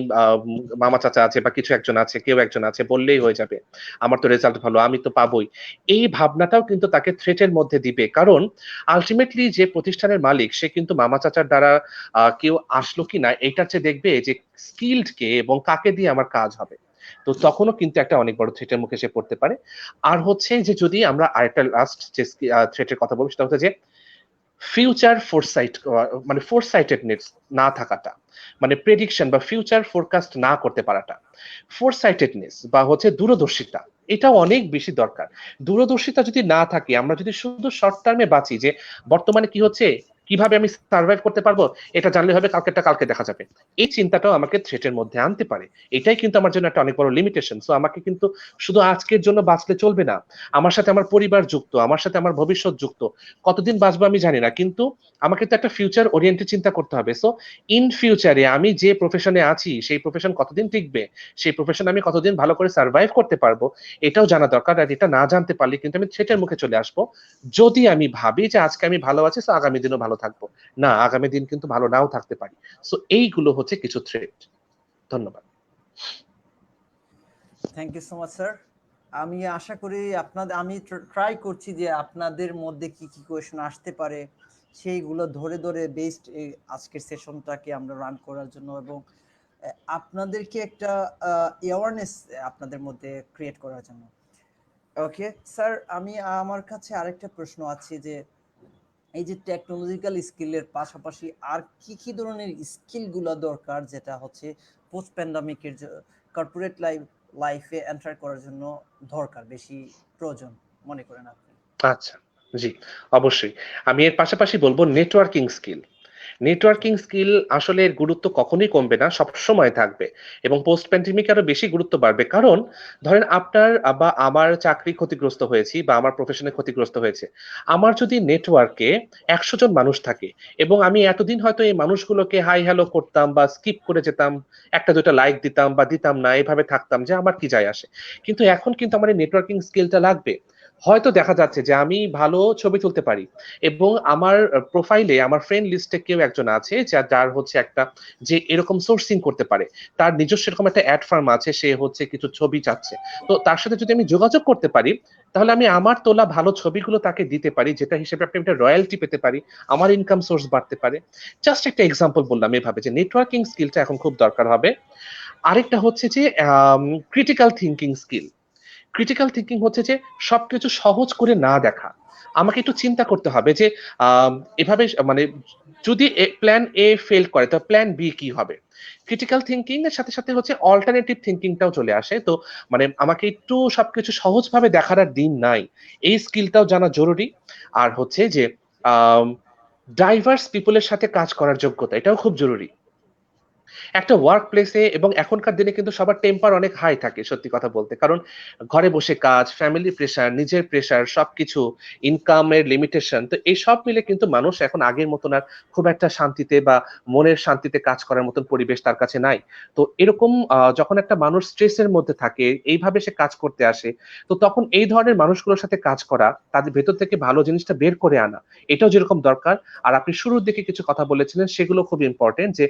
মামা চাচা আছে বা কিছু একজন আছে, কেউ একজন আছে, বললেই হয়ে যাবে, আমার তো রেজাল্ট ভালো, আমি তো পাবোই। এই ভাবনাটাও কিন্তু তাকে থ্রেটের মধ্যে দিবে, কারণ আলটিমেটলি যে প্রতিষ্ঠানের মালিক সে কিন্তু মামা চাচার দ্বারা কেউ আসলো কিনা এইটার চেয়ে দেখবে যে স্কিলড কে এবং কাকে দিয়ে আমার কাজ হবে। তো তখনও কিন্তু একটা অনেক বড় থ্রেটের মুখে সে পড়তে পারে। আর হচ্ছে যে যদি আমরা আরেকটা লাস্ট যে থ্রেটের কথা বলবো, সেটা হচ্ছে যে ফিউচার ফোরসাইট, মানে ফোরসাইটেডনেস না থাকাটা, মানে প্রেডিকশন বা ফিউচার ফোরকাস্ট না করতে পারাটা। ফোরসাইটেডনেস বা হচ্ছে দূরদর্শিতা, এটাও অনেক বেশি দরকার। দূরদর্শিতা যদি না থাকে, আমরা যদি শুধু শর্ট টার্মে বাঁচি, যে বর্তমানে কি হচ্ছে, কিভাবে আমি সার্ভাইভ করতে পারবো, এটা জানলে হবে, কালকেরটা কালকে দেখা যাবে, এই চিন্তাটাও আমাকে থ্রেটের মধ্যে আনতে পারে। এটাই কিন্তু আমার জন্য একটা অনেক বড় লিমিটেশন। সো আমাকে কিন্তু শুধু আজকের জন্য বাঁচলে চলবে না, আমার সাথে আমার পরিবার যুক্ত, আমার সাথে আমার ভবিষ্যৎ যুক্ত। কতদিন বাঁচবো আমি জানি না, কিন্তু আমাকে তো একটা ফিউচার ওরিয়েন্টেড চিন্তা করতে হবে। সো ইন ফিউচারে আমি যে প্রফেশনে আছি সেই প্রফেশন কতদিন টিকবে, সেই প্রফেশন আমি কতদিন ভালো করে সার্ভাইভ করতে পারবো, এটাও জানা দরকার। আর এটা না জানতে পারলে কিন্তু আমি থ্রেটের মুখে চলে আসবো। যদি আমি ভাবি যে আজকে আমি ভালো আছি, তো আগামী দিনও ভালো থাকবো, না, আগামী দিন কিন্তু ভালো নাও থাকতে পারি। সো এইগুলো হচ্ছে কিছু থ্রেট। ধন্যবাদ। Thank you so much sir. আমি আশা করি আমি ট্রাই করছি যে আপনাদের মধ্যে কি কি কোয়েশন আসতে পারে সেইগুলো ধরে ধরে বেস্ট আজকের সেশনটাকে আমরা রান করার জন্য, এবং আপনাদেরকে একটা অ্যাওয়ারনেস আপনাদের মধ্যে ক্রিয়েট করার জন্য। ওকে স্যার, আমার কাছে আরেকটা প্রশ্ন আছে যে এই যে টেকনোলজিক্যাল স্কিলের পাশাপাশি আর কি কি ধরনের স্কিলগুলো দরকার, যেটা হচ্ছে পোস্ট প্যান্ডামিকের কর্পোরেট লাইফে এন্টার করার জন্য দরকার, বেশি প্রয়োজন মনে করেন আপনি? আচ্ছা, জি, অবশ্যই। আমি এর পাশাপাশি বলবো নেটওয়ার্কিং স্কিল। নেটওয়ার্কিং স্কিল আসলে এর গুরুত্ব কখনোই কমবে না, সবসময় থাকবে এবং পোস্ট প্যান্ডেমিক আরো বেশি গুরুত্ব বাড়বে। কারণ ধরেন আপনার বা আমার চাকরি ক্ষতিগ্রস্ত হয়েছি বা আমার প্রফেশনে ক্ষতিগ্রস্ত হয়েছে। আমার যদি নেটওয়ার্কে ১০০ জন মানুষ থাকে এবং আমি এতদিন হয়তো এই মানুষগুলোকে হাই হ্যালো করতাম বা স্কিপ করে যেতাম, ১টা ২টা লাইক দিতাম বা দিতাম না, এভাবে থাকতাম যে আমার কি যায় আসে। কিন্তু এখন কিন্তু আমার এই নেটওয়ার্কিং স্কিলটা লাগবে। হয়তো দেখা যাচ্ছে যে আমি ভালো ছবি তুলতে পারি এবং আমার প্রোফাইলে আমার ফ্রেন্ড লিস্টে কেউ একজন আছে যার হচ্ছে একটা যে এরকম সোর্সিং করতে পারে, তার নিজস্ব এরকম একটা অ্যাড ফার্ম আছে, সে হচ্ছে কিছু ছবি চাচ্ছে। তো তার সাথে যদি আমি যোগাযোগ করতে পারি, তাহলে আমি আমার তোলা ভালো ছবিগুলো তাকে দিতে পারি, যেটা হিসেবে আপনি একটা রয়্যালটি পেতে পারি, আমার ইনকাম সোর্স বাড়তে পারে। জাস্ট একটা এক্সাম্পল বললাম এভাবে যে নেটওয়ার্কিং স্কিলটা এখন খুব দরকার হবে। আরেকটা হচ্ছে যে critical thinking skill. Critical thinking হচ্ছে যে সবকিছু সহজ করে না দেখা। আমাকে একটু চিন্তা করতে হবে যে এভাবে মানে যদি প্ল্যান এ ফেল করে তো প্ল্যান বি কি হবে। ক্রিটিক্যাল থিঙ্কিং এর সাথে সাথে হচ্ছে অল্টারনেটিভ থিঙ্কিংটাও চলে আসে। তো মানে আমাকে একটু সবকিছু সহজভাবে দেখার আর দিন নাই, এই স্কিলটাও জানা জরুরি। আর হচ্ছে যে ডাইভার্স পিপলের সাথে কাজ করার যোগ্যতা, এটাও খুব জরুরি একটা ওয়ার্ক প্লেসে। এবং এখনকার দিনে কিন্তু সবার টেম্পার অনেক হাই থাকে সত্যি কথা বলতে, কারণ ঘরে বসে কাজ, ফ্যামিলি প্রেশার, নিজের প্রেশার, সবকিছু, ইনকামের লিমিটেশন, তো এই সব মিলে কিন্তু মানুষ এখন আগের মতন আর খুব একটা শান্তিতে বা মনের শান্তিতে কাজ করার মতন পরিবেশ তার কাছে নাই। তো এরকম যখন একটা মানুষ স্ট্রেসের মধ্যে থাকে, এইভাবে সে কাজ করতে আসে, তো তখন এই ধরনের মানুষগুলোর সাথে কাজ করা, তাদের ভেতর থেকে ভালো জিনিসটা বের করে আনা, এটাও যেরকম দরকার। আর আপনি শুরুর দিকে কিছু কথা বলেছিলেন, সেগুলো খুব ইম্পর্টেন্ট, যে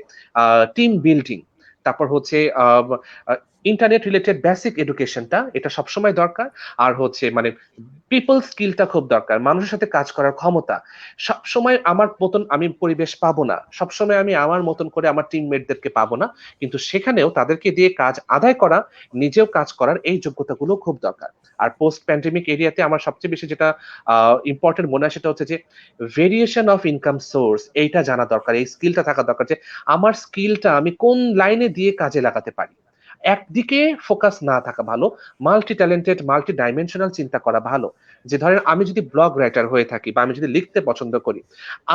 টিম বিল্ডিং, তারপর হচ্ছে ইন্টারনেট রিলেটেড বেসিক এডুকেশনটা, এটা সবসময় দরকার। আর হচ্ছে মানে পিপল স্কিলটা খুব দরকার, মানুষের সাথে কাজ করার ক্ষমতা। সবসময় আমার মতন আমি পরিবেশ পাবো না, সবসময় আমি আমার মতন করে আমার টিমমেটদেরকে পাবো না, কিন্তু সেখানেও তাদেরকে দিয়ে কাজ আদায় করা, নিজেও কাজ করার এই যোগ্যতাগুলো খুব দরকার। আর পোস্ট প্যান্ডেমিক এরিয়াতে আমার সবচেয়ে বেশি যেটা ইম্পর্টেন্ট মনে হয় সেটা হচ্ছে যে ভেরিয়েশন অফ ইনকাম সোর্স, এইটা জানা দরকার, এই স্কিলটা থাকা দরকার, যে আমার স্কিলটা আমি কোন লাইনে দিয়ে কাজে লাগাতে পারি। একদিকে ফোকাস না থাকা ভালো, মাল্টি ট্যালেন্টেড, মাল্টি ডাইমেনশনাল চিন্তা করা ভালো। যে ধরেন আমি যদি ব্লগ রাইটার হয়ে থাকি বা আমি যদি লিখতে পছন্দ করি,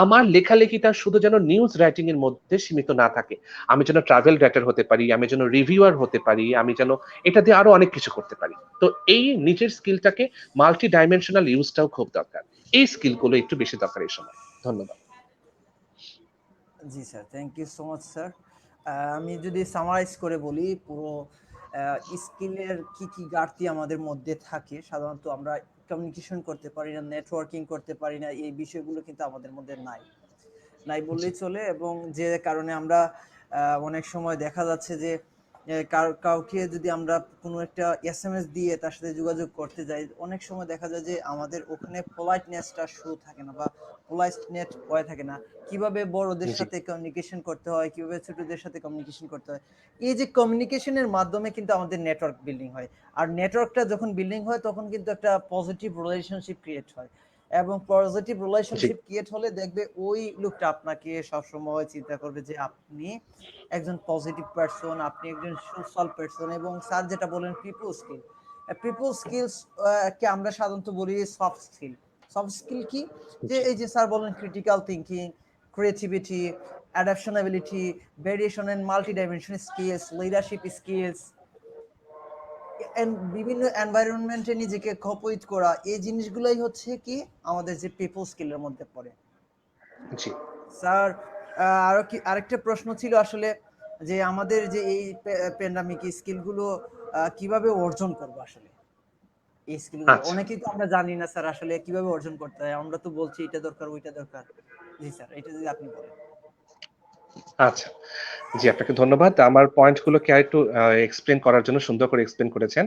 আমার লেখালেখিটা শুধু যেন নিউজ রাইটিং এর মধ্যে সীমিত না থাকে, আমি যেন ট্রাভেল রাইটার হতে পারি, আমি যেন রিভিউয়ার হতে পারি, আমি যেন এটা দিয়ে আরো অনেক কিছু করতে পারি। তো এই নিজের স্কিলটাকে মাল্টি ডাইমেনশনাল ইউজটাও খুব দরকার। এই স্কিলগুলো একটু বেশি দরকার এই সময়। ধন্যবাদ। জি sir, thank you so much sir. আমি যদি সামারাইজ করে বলি, পুরো স্কিলের কি কি ঘাটতি আমাদের মধ্যে থাকে, সাধারণত আমরা কমিউনিকেশন করতে পারি না, নেটওয়ার্কিং করতে পারি না, এই বিষয়গুলো কিন্তু আমাদের মধ্যে নাই নাই জি বললেই চলে। এবং যে কারণে আমরা অনেক সময় দেখা যাচ্ছে যে কাউকে যদি আমরা কোনো একটা এসএমএস দিয়ে তার সাথে যোগাযোগ করতে যাই, অনেক সময় দেখা যায় যে আমাদের ওখানে পোলাইটনেসটা শো থাকে না, বা পোলাইটনেস হয়ে থাকে না। কিভাবে বড়দের জি সাথে কমিউনিকেশন করতে হয়, কিভাবে ছোটদের সাথে কমিউনিকেশন করতে হয়, এই যে কমিউনিকেশনের মাধ্যমে কিন্তু আমাদের নেটওয়ার্ক বিল্ডিং হয়। আর নেটওয়ার্কটা যখন বিল্ডিং হয় তখন কিন্তু একটা পজিটিভ রিলেশনশিপ ক্রিয়েট হয়, এবং পজিটিভ জি রিলেশনশিপ ক্রিয়েট হলে দেখবে ওই লোকটা আপনাকে সবসময় চিন্তা করবে যে আপনি একজন পজিটিভ পারসন, আপনি একজন সোশ্যাল পারসন। এবং স্যার যেটা বলেন পিপল স্কিল, পিপল স্কিলস কে আমরা সাধারণত বলি সফট স্কিল। সফট স্কিল কি? যে জি এই যে স্যার বলেন critical thinking, creativity, adaptability, variation and multi dimension skills, leadership skills, বিভিন্ন এনভায়রনমেন্টে নিজেকে কোঅপারেট করা, এই জিনিসগুলোই হচ্ছে কি আমাদের যে পিপল স্কিলের মধ্যে পড়ে। জি স্যার, আরো কি আরেকটা প্রশ্ন ছিল আসলে, যে আমাদের যে এই প্যান্ডামিক স্কিলগুলো কিভাবে অর্জন করব আসলে? এই স্কিলগুলো আচ্ছা অনেকেই তো আমরা জানি না স্যার আসলে কিভাবে অর্জন করতে হয়। আমরা তো বলছি এটা দরকার, ওইটা দরকার। জি স্যার, এটা যদি আপনি বলেন। আচ্ছা। জি, আপনাকে ধন্যবাদ। আমার পয়েন্ট গুলোকে আরেকটু এক্সপ্লেন করার জন্য সুন্দর করে এক্সপ্লেন করেছেন।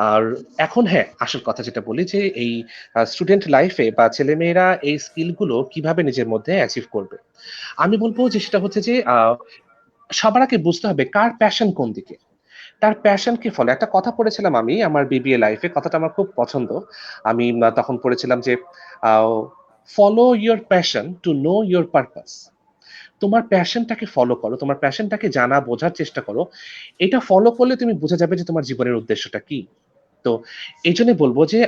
আর এখন হ্যাঁ, আসল কথা যেটা বলি যে এই স্টুডেন্ট লাইফে বা ছেলেমেয়েরা এই স্কিল গুলো কিভাবে নিজের মধ্যে অ্যাচিভ করবে। আমি বলব যে সেটা হচ্ছে যে সবার আগে বুঝতে হবে কার প্যাশন কোন দিকে। তার প্যাশনকে ফলো, একটা কথা পড়েছিলাম আমি আমার বিবিএ লাইফে, কথাটা আমার খুব পছন্দ। আমি তখন পড়েছিলাম যে follow your passion to know your purpose. তোমার প্যাশনটাকে ফলো করো, তোমার প্যাশনটাকে জানা বোঝার চেষ্টা করো। এটা ফলো করলে তুমি বুঝে যাবে যে তোমার জীবনের উদ্দেশ্যটা কি। তো এই জন্য বলবো যে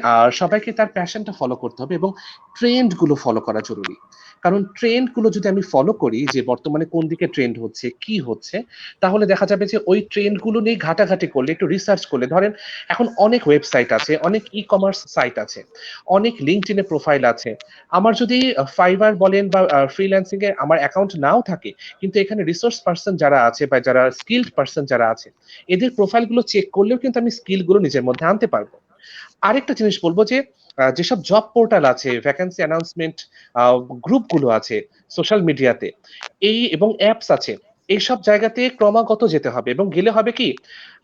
সবাইকে তার প্যাশনটা ফলো করতে হবে এবং ট্রেন্ড গুলো ফলো করা জরুরি। কারণ ট্রেন্ড গুলো যদি আমি ফলো করি যে বর্তমানে কোন দিকে ট্রেন্ড হচ্ছে কি হচ্ছে, তাহলে দেখা যাবে যে ওই ট্রেন্ড গুলো নিয়ে ঘাটাঘাটি করলে, একটু রিসার্চ করলে, ধরেন এখন অনেক ওয়েবসাইট আছে, অনেক ই কমার্স সাইট আছে, অনেক লিঙ্কডইনে প্রোফাইল আছে। আমার যদি ফাইবার বলেন বা ফ্রিল্যান্সিং এ আমার অ্যাকাউন্ট নাও থাকে, কিন্তু এখানে রিসোর্স পার্সন যারা আছে বা যারা স্কিলড পার্সন যারা আছে, এদের প্রোফাইল গুলো চেক করলেও কিন্তু আমি স্কিল গুলো নিজের মধ্যে আনতে পারবো। আরেকটা জিনিস বলবো যে যেসব জব পোর্টাল আছে, ভ্যাকেন্সি অ্যানাউন্সমেন্ট গ্রুপগুলো আছে সোশ্যাল মিডিয়াতে, এবং অ্যাপস আছে, এইসব জায়গাতে ক্রমাগত যেতে হবে। এবং গেলে হবে কি,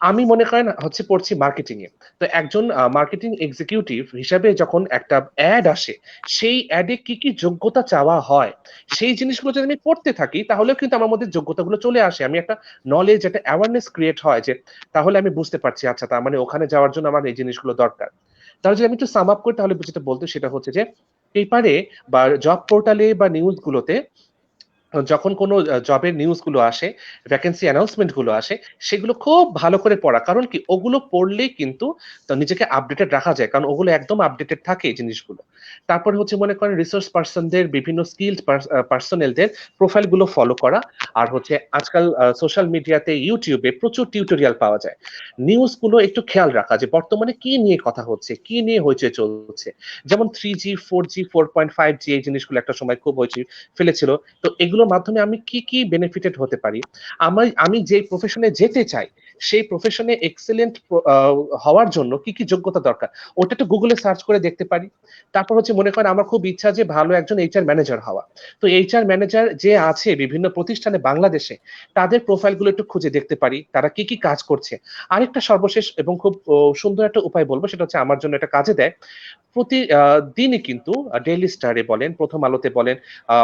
আমি মনে করেন হচ্ছে পড়ছি মার্কেটিং এ, তো একজন মার্কেটিং এক্সিকিউটিভ হিসাবে যখন একটা অ্যাড আসে, সেই অ্যাডে কি কি যোগ্যতা চাওয়া হয়, সেই জিনিসগুলো যদি আমি পড়তে থাকি, তাহলেও কিন্তু আমার মধ্যে যোগ্যতাগুলো চলে আসে। আমি একটা নলেজ, একটা অ্যাওয়ারনেস ক্রিয়েট হয়, যে তাহলে আমি বুঝতে পারছি আচ্ছা তার মানে ওখানে যাওয়ার জন্য আমার এই জিনিসগুলো দরকার। তাহলে যদি আমি একটু সাম আপ করি, তাহলে যেটা বলতে সেটা হচ্ছে যে পেপারে বা জব পোর্টালে বা নিউজ গুলোতে যখন কোনো জবের নিউজ গুলো আসে, ভ্যাকেন্সি অ্যানাউন্সমেন্ট গুলো আসে, সেগুলো খুব ভালো করে পড়া। কারণ কি, ওগুলো পড়লেই কিন্তু নিজেকে আপডেটেড রাখা যায়, কারণ ওগুলো একদম আপডেটেড থাকে এই জিনিসগুলো। তারপরে হচ্ছে মনে করেন রিসোর্স পার্সনদের, বিভিন্ন স্কিলড পার্সোনেলদের প্রোফাইল গুলো ফলো করা। আর হচ্ছে আজকাল সোশ্যাল মিডিয়াতে, ইউটিউবে প্রচুর টিউটোরিয়াল পাওয়া যায়। নিউজ গুলো একটু খেয়াল রাখা যে বর্তমানে কি নিয়ে কথা হচ্ছে, কি নিয়ে হইচই চলছে। যেমন 3G, 4G, 4.5G, এই জিনিসগুলো একটা সময় খুব হইচই ফেলেছিল। তো এগুলোর মাধ্যমে আমি কি কি বেনিফিটেড হতে পারি, আমি যে প্রফেশনে যেতে চাই, সেই প্রফেশনে এক্সেলেন্ট হওয়ার জন্য কি কি যোগ্যতা দরকার, ওটা একটু গুগলে সার্চ করে দেখতে পারি। তারপর হচ্ছে মনে করেন আমার খুব ইচ্ছা যে ভালো একজন এইচআর ম্যানেজার হওয়া, তো এইচআর ম্যানেজার যে আছে বিভিন্ন প্রতিষ্ঠানে বাংলাদেশে, তাদের প্রোফাইল গুলো একটু খুঁজে দেখতে পারি, তারা কি কি কাজ করছে। আরেকটা সর্বশেষ এবং খুব সুন্দর একটা উপায় বলবো, সেটা হচ্ছে আমার জন্য এটা কাজে দেয়। প্রতি দিনই কিন্তু ডেইলি স্টারে বলেন, প্রথম আলোতে বলেন,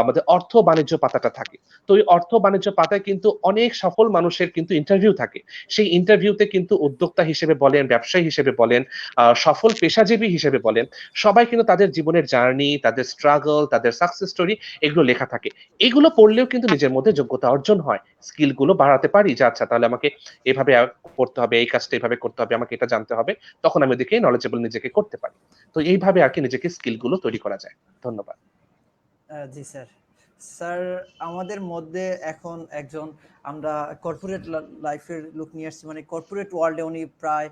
আমাদের অর্থ বাণিজ্য পাতাটা থাকে। তো ওই অর্থ বাণিজ্য পাতায় কিন্তু অনেক সফল মানুষের কিন্তু ইন্টারভিউ থাকে। সেই ইন্টারভিউতে কিন্তু উদ্যোক্তা হিসেবে বলেন, ব্যবসায়ী হিসেবে বলেন, সফল পেশাজীবী হিসেবে বলেন, সবাই কিন্তু তাদের জীবনের জার্নি, তাদের স্ট্রাগল, তাদের সাকসেস স্টোরি, এগুলো লেখা থাকে। এগুলো পড়লেও কিন্তু নিজের মধ্যে যোগ্যতা অর্জন হয়, স্কিল গুলো বাড়াতে পারি, যে আচ্ছা তাহলে আমাকে এভাবে করতে হবে, এই কাজটা এভাবে করতে হবে, আমাকে এটা জানতে হবে, তখন আমি ওদিকে নলেজেবল নিজেকে করতে পারি। তো এইভাবে আর কি নিজেকে স্কিল গুলো তৈরি করা যায়। ধন্যবাদ। জি স্যার। স্যার, আমাদের মধ্যে এখন একজন, আমরা কর্পোরেট লাইফের লুক নিয়ে আসছি, মানে কর্পোরেট ওয়ার্ল্ডে উনি প্রায়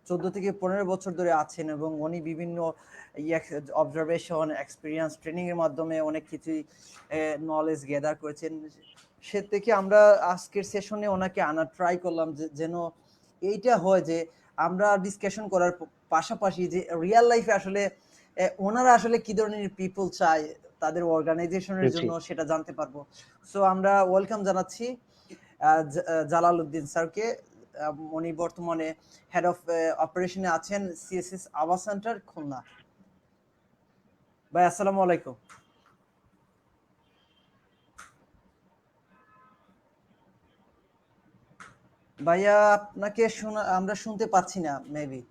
14 থেকে 15 বছর ধরে আছেন, এবং উনি বিভিন্ন অবজারভেশন, এক্সপিরিয়েন্স, ট্রেনিং এর মাধ্যমে অনেক কিছুই নলেজ গ্যাদার করেছেন। সে থেকে আমরা আজকের সেশনে ওনাকে আনার ট্রাই করলাম, যে যেন এইটা হয় যে আমরা ডিসকাশন করার পাশাপাশি যে রিয়েল লাইফে আসলে ওনারা আসলে কি ধরনের পিপল চায় তাদের অর্গানাইজেশনের জি, জন্য, সেটা জানতে পারবো। সো আমরা ওয়েলকাম জানাচ্ছি জালাল উদ্দিন স্যারকে। উনি বর্তমানে হেড অফ অপারেশনে আছেন সিএসএস আবা সেন্টার, খুলনা। ভাই আসসালামু আলাইকুম। ভাইয়া আপনাকে আমরা শুনতে পাচ্ছি না, মেবি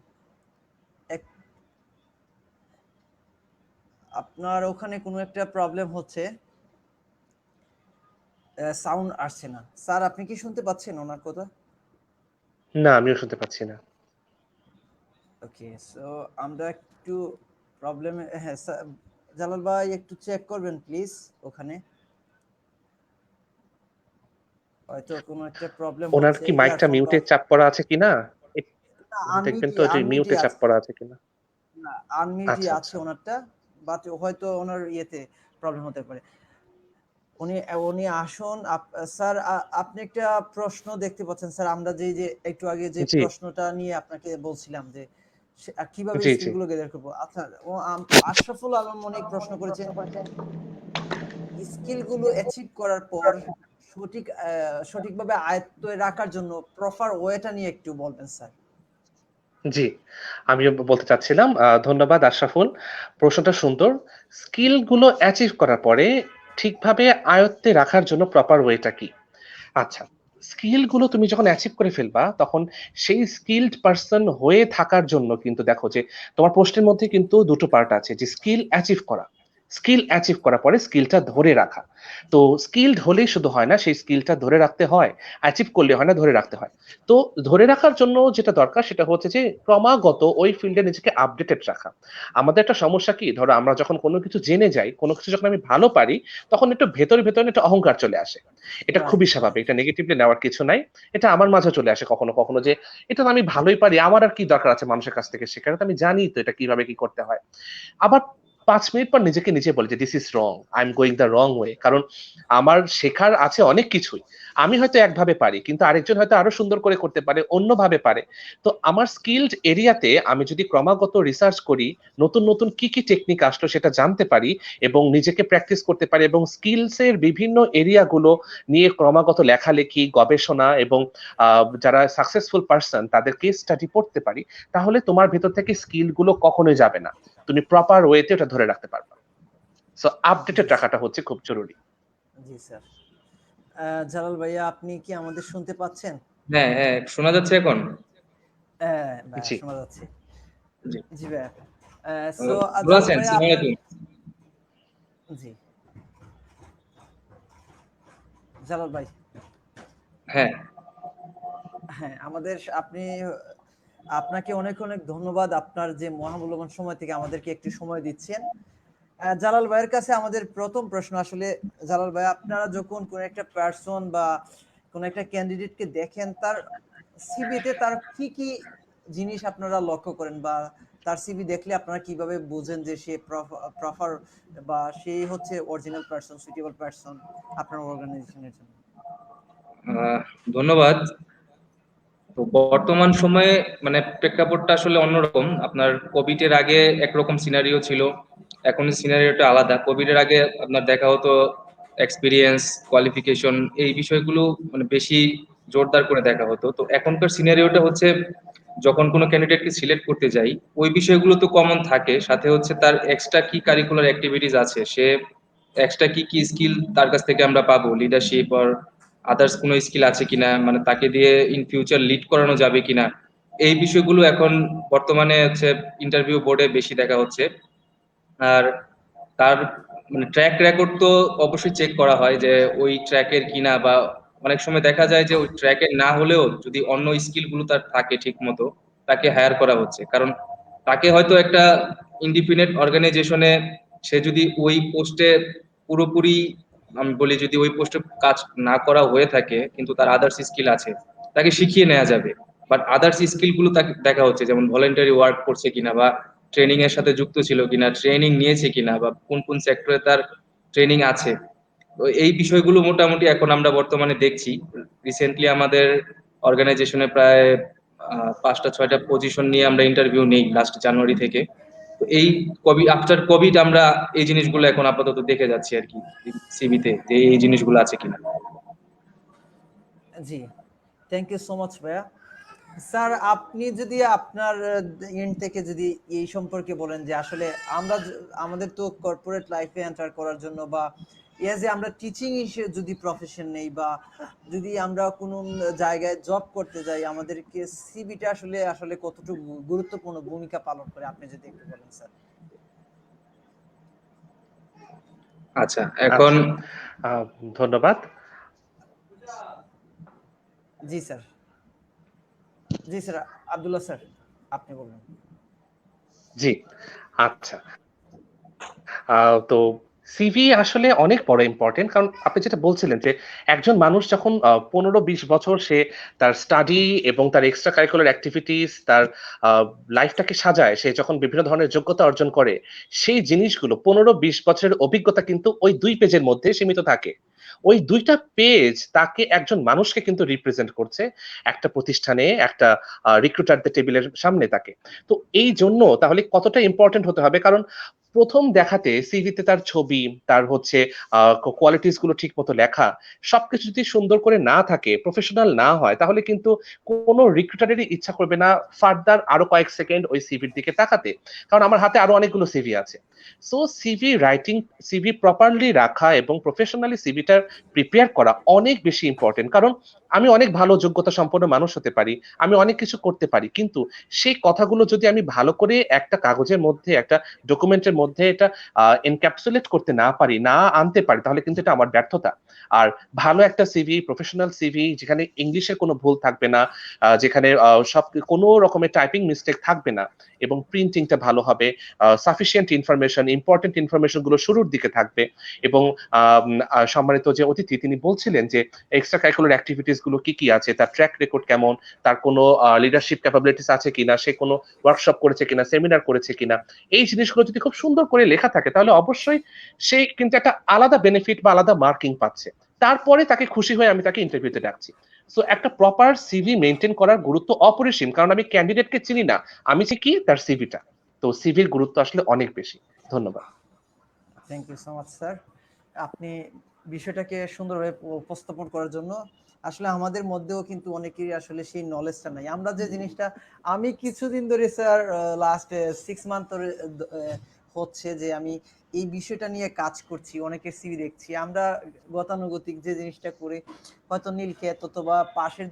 আপনার ওখানে কোনো একটা প্রবলেম হচ্ছে, সাউন্ড আসছে না। স্যার, আপনি কি শুনতে পাচ্ছেন ওনার কথা? না আমিও শুনতে পাচ্ছি না। ওকে, সো আমরা একটু প্রবলেমে, হ্যাঁ স্যার, জালাল ভাই একটু চেক করবেন প্লিজ ওখানে, হয়তো কোনো একটা প্রবলেম ওনার হচ্ছে কি মাইকটা ইয়ারফোন বা মিউটে চাপ করা আছে কিনা, না, দেখবেন আনমিউটই তো যে আনমিউটই মিউটে চাপ আছে। করা আছে কিনা। না, আনমিউটই আচ্ছা আছে আচ্ছা। ওনারটা, বাট হয়তো ওনার ইয়েতে প্রবলেম হতে পারে। উনি উনি আসুন। স্যার, আপনি একটা প্রশ্ন দেখতে পাচ্ছেন স্যার, আমরা যে একটু আগে যে জি প্রশ্নটা নিয়ে আপনাকে বলছিলাম যে কিভাবে জি জি। স্কিলগুলো গেদার করবো। আচ্ছা, আশরাফুল আলম অনেক প্রশ্ন করেছেন, স্কিলগুলো অ্যাচিভ করার পর সঠিকভাবে আয়ত্তে রাখার জন্য প্রপার ওয়েটা নিয়ে একটু বলবেন স্যার। জি, আমিও বলতে চাচ্ছিলাম। ধন্যবাদ আশরাফুল। প্রশ্নটা সুন্দর। স্কিল গুলো অ্যাচিভ করার পরে ঠিকভাবে আয়ত্তে রাখার জন্য প্রপার ওয়েটা কি? আচ্ছা, স্কিল গুলো তুমি যখন অ্যাচিভ করে ফেলবা, তখন সেই স্কিলড পারসন হয়ে থাকার জন্য কিন্তু দেখো যে তোমার প্রশ্নের মধ্যে কিন্তু দুটো পার্ট আছে, যে স্কিল অ্যাচিভ করা, স্কিল অ্যাচিভ করার পরে স্কিলটা ধরে রাখা। তো স্কিলড হলেই শুধু হয় না, সেই স্কিলটা ধরে রাখতে হয়, অ্যাচিভ করলে হয় না, ধরে রাখতে হয়। তো ধরে রাখার জন্য যেটা দরকার সেটা হচ্ছে যে ক্রমাগত ওই ফিল্ডে নিজেকে আপডেটেড রাখা। আমাদের একটা সমস্যা কি, ধরো আমরা যখন কোনো কিছু জেনে যাই, কোনো কিছু যখন আমি ভালো পারি, তখন একটু ভেতরে ভেতরে একটা অহংকার চলে আসে। এটা রাইট, খুবই রাইট। স্বাভাবিক, এটা নেগেটিভলি নেওয়ার কিছু নাই। এটা আমার মাঝে চলে আসে কখনো কখনো, যে এটা তো আমি ভালোই পারি, আমার আর কি দরকার আছে মানুষের কাছ থেকে শেখার, তো আমি জানি তো এটা কিভাবে কি করতে হয়। আবার 5 মিনিট পর নিজেকে নিজে বলি যে this is wrong, I am going the wrong way. কারণ আমার শেখার আছে অনেক কিছুই, আমি হয়তো একভাবে পারি কিন্তু আরেকজন হয়তো আরো সুন্দর করে করতে পারে, অন্যভাবে পারে। তো আমার স্কিলড এরিয়াতে আমি যদি ক্রমাগত রিসার্চ করি, নতুন নতুন কি কি টেকনিক আসলো সেটা জানতে পারি এবং নিজেকে প্র্যাকটিস করতে পারি এবং স্কিলসের বিভিন্ন এরিয়াগুলো নিয়ে ক্রমাগত লেখালেখি, গবেষণা এবং যারা সাকসেসফুল পারসন তাদের কেস স্টাডি পড়তে পারি, তাহলে তোমার ভেতর থেকে স্কিল গুলো কখনোই যাবে না, তুমি প্রপার ওয়েতে ওটা ধরে রাখতে পারবে। সো আপডেটেড রাখাটা হচ্ছে খুব জরুরি। জি স্যার। জালাল ভাইয়া, আপনি কি আমাদের শুনতে পাচ্ছেন? হ্যাঁ হ্যাঁ, শোনা যাচ্ছে এখন? হ্যাঁ ভাইয়া, জি শোনা যাচ্ছে। জি। জি ভাইয়া। সো ভালো জালাল আছেন? ভাইয়া, আসসালামু আলাইকুম। জি জালাল ভাই, হ্যাঁ হ্যাঁ আমাদের আপনাকে অনেক অনেক ধন্যবাদ, আপনার যে মহামূল্যবান সময় থেকে আমাদেরকে একটু সময় দিচ্ছেন। জালাল ভাইয়ের কাছে আমাদের প্রথম প্রশ্ন, আসলে জালাল ভাই, আপনারা যখন কোন একটা পার্সন বা কোন একটা ক্যান্ডিডেটকে দেখেন, তার সিভিতে তার কি কি জিনিস আপনারা লক্ষ্য করেন, বা তার সিভি দেখলে আপনারা কিভাবে বোঝেন যে সে প্রপার বা সেই হচ্ছে অরিজিনাল পার্সন, সুইটেবল পার্সন আপনার অর্গানাইজেশনের জন্য? ধন্যবাদ। তো বর্তমান সময়ে মানে প্রেক্ষাপটটা আসলে অন্যরকম। আপনার কোভিড এর আগে একরকম সিনারিও ছিল, এখন সিনারিওটা আলাদা। কোভিড এর আগে আপনার দেখা হতো এক্সপিরিয়েন্স, কোয়ালিফিকেশন, এই বিষয়গুলো মানে বেশি জোরদার করে দেখা হতো। তো এখনকার সিনারিওটা হচ্ছে যখন কোনো ক্যান্ডিডেটকে সিলেক্ট করতে যাই, ওই বিষয়গুলো তো কমন থাকে, সাথে হচ্ছে তার এক্সট্রা কি কারিকুলার অ্যাক্টিভিটিস আছে, সে এক্সট্রা কি কি স্কিল তার কাছ থেকে আমরা পাবো, লিডারশিপ আর আদার্স কোনো স্কিল আছে কিনা, মানে তাকে দিয়ে ইন ফিউচার লিড করানো যাবে কিনা, এই বিষয়গুলো এখন বর্তমানে হচ্ছে ইন্টারভিউ বোর্ডে বেশি দেখা হচ্ছে। আর তার মানে ট্র্যাক রেকর্ড তো অবশ্যই চেক করা হয় যে ওই ট্র্যাকের কিনা, বা অনেক সময় দেখা যায় যে ওই ট্র্যাকের না হলেও যদি অন্য স্কিল গুলো তার থাকে ঠিক মতো, তাকে হায়ার করা হচ্ছে। কারণ তাকে হয়তো একটা ইন্ডিপেন্ডেন্ট অর্গানাইজেশনে সে যদি ওই পোস্টে পুরোপুরি, আমি বলি যদি ওই পোস্টে কাজ না করা হয়ে থাকে কিন্তু তার আদার্স স্কিল আছে, তাকে শিখিয়ে নেওয়া যাবে। বাট আদার্স স্কিল গুলো তাকে দেখা হচ্ছে, যেমন ভলেন্টারি ওয়ার্ক করছে কিনা, বা ট্রেনিং এর সাথে যুক্ত ছিল কিনা, ট্রেনিং নিয়েছে কিনা, বা কোন কোন সেক্টরে তার ট্রেনিং আছে। তো এই বিষয়গুলো মোটামুটি এখন আমরা বর্তমানে দেখছি। রিসেন্টলি আমাদের অর্গানাইজেশনে প্রায় 5টা 6টা পজিশন নিয়ে আমরা ইন্টারভিউ নেই লাস্ট জানুয়ারি থেকে। তো এই কোভিড, আফটার কোভিড আমরা এই জিনিসগুলো এখন আপাতত দেখে যাচ্ছি আর কি সিভিতে, যে এই জিনিসগুলো আছে কিনা। জি, থ্যাংক ইউ সো মাচ ভাইয়া। স্যার, আপনি যদি আপনার এন্ড থেকে যদি এই সম্পর্কে বলেন যে আসলে আমরা আমাদের তো কর্পোরেট লাইফে এন্টার করার জন্য, বা এজ এ আমরা টিচিং যদি প্রফেশন নেই, বা যদি আমরা কোনো জায়গায় জব করতে যাই, আমাদেরকে সিভিটা আসলে আসলে কতটুকু গুরুত্বপূর্ণ ভূমিকা পালন করে, আপনি যদি একটু বলেন স্যার। আচ্ছা, এখন ধন্যবাদ। জি স্যার, জি স্যার, আব্দুল্লাহ স্যার, আপনি বলুন। জি, আচ্ছা। তো সিভি আসলে অনেক বড় ইম্পর্টেন্ট, কারণ আপনি যেটা বলছিলেন যে একজন মানুষ যখন 15-20 বছর সে তার স্টাডি এবং তার এক্সট্রা কারিকুলার অ্যাক্টিভিটিস, তার লাইফটাকে সাজায়, সে যখন বিভিন্ন ধরনের যোগ্যতা অর্জন করে, সেই জিনিসগুলো 15-20 বছরের অভিজ্ঞতা কিন্তু ওই 2 পেজের মধ্যে সীমিত থাকে। ওই 2টা পেজ তাকে একজন মানুষকে কিন্তু রিপ্রেজেন্ট করছে একটা প্রতিষ্ঠানে, একটা রিক্রুটারদের টেবিলের সামনে তাকে। তো এই জন্য তাহলে কতটা ইম্পর্টেন্ট হতে হবে, কারণ প্রথম দেখাতে সিভিতে তার ছবি, তার হচ্ছে কোয়ালিটিস গুলো ঠিক মতো লেখা, সবকিছু যদি সুন্দর করে না থাকে, প্রফেশনাল না হয়, তাহলে কিন্তু কোনো রিক্রুটারেরই ইচ্ছা করবে না ফার্দার আরো কয়েক সেকেন্ড ওই সিভির দিকে তাকাতে। কারণ আমার হাতে আরো অনেকগুলো সিভি আছে। So CV writing, CV properly রাখা এবং প্রফেশনালি সিভিটা প্রিপেয়ার করা অনেক বেশি ইম্পর্টেন্ট। কারণ আমি অনেক ভালো যোগ্যতা সম্পন্ন মানুষ হতে পারি, আমি অনেক কিছু করতে পারি, কিন্তু সেই কথাগুলো যদি আমি ভালো করে একটা কাগজের মধ্যে, একটা ডকুমেন্টের মধ্যে এটা এনক্যাপসুলেট করতে না পারি, না আনতে পারি, তাহলে কিন্তু এটা আমার ব্যর্থতা। আর ভালো একটা সিভি, প্রফেশনাল সিভি, যেখানে ইংলিশের কোনো ভুল থাকবে না, যেখানে সব কোনো রকমের টাইপিং মিস্টেক থাকবে না, এবং প্রিন্টিংটা ভালো হবে, সাফিসিয়েন্ট ইনফরমেশন ইম্পর্টেন্ট ইনফরমেশন গুলো শুরুর দিকে থাকবে। এবং সম্মানিত যে অতিথি তিনি বলছিলেন যে এক্সট্রা কারিকুলার অ্যাক্টিভিটিস গুলো কি কি আছে, তার ট্র্যাক রেকর্ড কেমন, তার কোনো লিডারশিপ ক্যাপাবিলিটিস আছে কিনা, সে কোনো ওয়ার্কশপ করেছে কিনা, সেমিনার করেছে কিনা, এই জিনিসগুলো যদি খুব সুন্দর করে লেখা থাকে তাহলে অবশ্যই সে কিন্তু একটা আলাদা বেনিফিট বা আলাদা মার্কিং পাচ্ছে। তারপরে তাকে খুশি হয়ে আমি তাকে ইন্টারভিউতে ডাকছি। সো একটা প্রপার সিভি মেনটেন করার গুরুত্ব অপরিসীম, কারণ আমি ক্যান্ডিডেটকে চিনি না, আমি চিনি কি তার সিভিটা। তো সিভির গুরুত্ব আসলে অনেক বেশি। ধন্যবাদ। Thank you so much sir, আপনি বিষয়টাকে সুন্দরভাবে উপস্থাপন করার জন্য। আসলে আমাদের মধ্যেও কিন্তু অনেকেরই আসলে সেই নলেজটা নাই। আমরা যে জিনিসটা, আমি কিছুদিন ধরে স্যার লাস্ট 6 মান্থ ধরে হচ্ছে যে আমি এই বিষয়টা নিয়ে কাজ করছি, অনেকের সিভি দেখছি। আমরা গতানুগতিক যে জিনিসটা করি, হয়তো নীলক্ষেত অথবা পাশের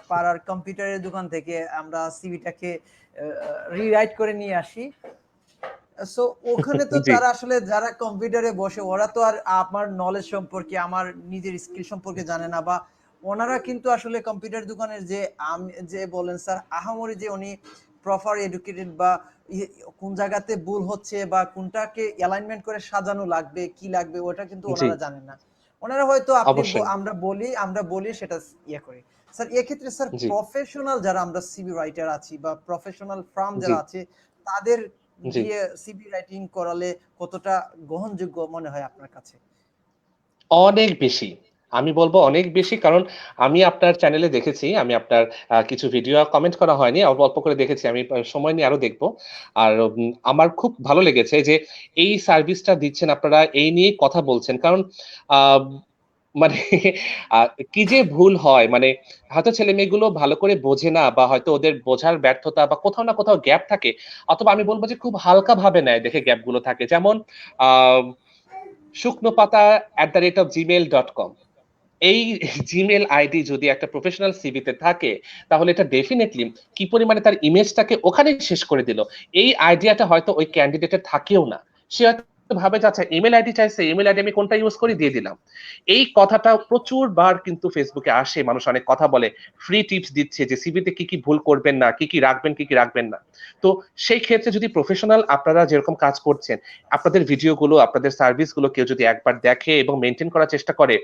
পাড়ার কম্পিউটারের দোকান থেকে আমরা সিভিটাকে রিরাইট করে নিয়ে আসি। সো ওখানে তো জি তারা আসলে যারা কম্পিউটারে বসে ওরা তো আর আমার নলেজ সম্পর্কে, আমার নিজের স্কিল সম্পর্কে জানে না, বা ওনারা কিন্তু আসলে কম্পিউটার দোকানের যে আমি যে বলেন স্যার আহামরি যে উনি প্রপার এডুকেটেড বা কোন জায়গাতে ভুল হচ্ছে বা কোনটাকে অ্যালাইনমেন্ট করে সাজানো লাগবে কি লাগবে ওটা কিন্তু জি ওনারা জানেন না। ওনারা হয়তো আপনি অবশ্যই। আমরা বলি সেটা ইয়ে করি। স্যার এক্ষেত্রে স্যার জি প্রফেশনাল যারা আমরা সিভি রাইটার আছি বা প্রফেশনাল ফার্ম জি যারা আছে তাদের জি দিয়ে সিভি রাইটিং করালে কতটা গ্রহণযোগ্য মনে হয় আপনার কাছে? অনেক বেশি। আমি বলব অনেক বেশি, কারণ আমি আপনার চ্যানেলে দেখেছি, আমি আপনার কিছু ভিডিও কমেন্ট করা হয়নি। অল্প, অল্প করে দেখেছি। আমি সময় নিয়ে আরো দেখব। আর আমার খুব ভালো লেগেছে যে এই সার্ভিসটা দিচ্ছেন আপনারা, এই নিয়েই কথা বলছেন। কারণ আ মানে আ কি যে ভুল হয়, মানে হয়তো ছেলেমেয়েগুলো ভালো করে বোঝে না, বা হয়তো ওদের বোঝার ব্যর্থতা বা কোথাও না কোথাও গ্যাপ থাকে। অথবা আমি বলব যে খুব হালকা ভাবে নেয় দেখে গ্যাপ গুলো থাকে। যেমন আ শুকনো পাতা @gmail.com, এই জিমেইল আইডি যদি একটা প্রফেশনাল সিভিতে থাকে, তাহলে এটা ডেফিনিটলি কি পরিমাণে তার ইমেজটাকে ওখানেই শেষ করে দিল। এই আইডিয়াটা হয়তো ওই ক্যান্ডিডেটের থাকেও না। সে হয়তো ভাবে যে আচ্ছা ইমেইল আইডি চাইছে, ইমেইল আইডি আমি কোনটা ইউজ করি দিয়ে দিলাম। এই কথাটা প্রচুর বার কিন্তু ফেসবুকে আসে, মানুষ অনেক কথা বলে। ফ্রি টিপস দিচ্ছে যে সিভিতে কি, কি ভুল করবেন না, কি, কি রাখবেন, কি, কি রাখবেন না। তো সেই ক্ষেত্রে যদি প্রফেশনাল আপনারা যেরকম কাজ করছেন, আপনাদের ভিডিওগুলো, আপনাদের সার্ভিসগুলো কেউ যদি একবার দেখে এবং মেইনটেইন করার চেষ্টা করে,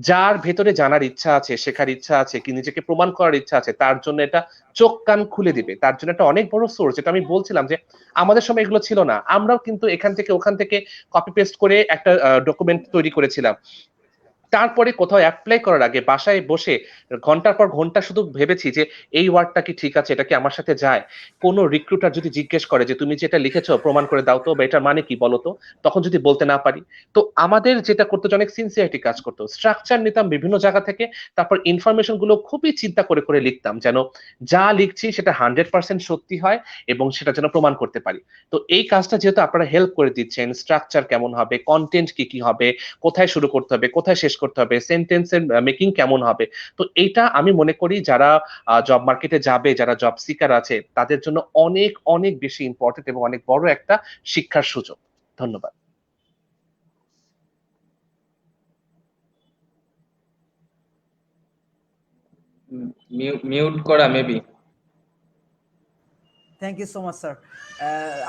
যার ভেতরে জানার ইচ্ছা আছে, শেখার ইচ্ছা আছে, কি নিজেকে প্রমাণ করার ইচ্ছা আছে, তার জন্য এটা চোখ কান খুলে দিবে। তার জন্য একটা অনেক বড় সোর্স, যেটা আমি বলছিলাম যে আমাদের সময় এগুলো ছিল না। আমরাও কিন্তু এখান থেকে ওখান থেকে কপি পেস্ট করে একটা ডকুমেন্ট তৈরি করেছিলাম। তারপরে কোথাও এপ্লাই করার আগে বাসায় বসে ঘন্টার পর ঘন্টা শুধু ভেবেছি যে এই ওয়ার্ডটা কি ঠিক আছে, এটা কি আমার সাথে যায়। কোন রিক্রুটার যদি জিজ্ঞেস করে যে তুমি যেটা লিখেছো প্রমাণ করে দাও তো, বা এটার মানে কি বলো তো, তখন যদি বলতে না পারি, তো আমাদের যেটা করতে হতো, অনেক সিনসিয়ারিটি কাজ করতো। স্ট্রাকচার নিতাম বিভিন্ন জায়গা থেকে, তারপর ইনফরমেশন গুলো খুবই চিন্তা করে করে লিখতাম, যেন যা লিখছি সেটা 100% সত্যি হয় এবং সেটা যেন প্রমাণ করতে পারি। তো এই কাজটা যেহেতু আপনারা হেল্প করে দিচ্ছেন, স্ট্রাকচার কেমন হবে, কন্টেন্ট কি কি হবে, কোথায় শুরু করতে হবে, কোথায় শেষ করতে হবে, সেন্টেন্সের মেকিং কেমন হবে। তো এইটা আমি মনে করি যারা জব মার্কেটে যাবে, যারা জব সিকার আছে, তাদের জন্য অনেক, অনেক বেশি ইম্পোর্টেন্ট এবং অনেক বড় একটা শিক্ষার সুযোগ। ধন্যবাদ। মিউট করা maybe. Thank you so much sir.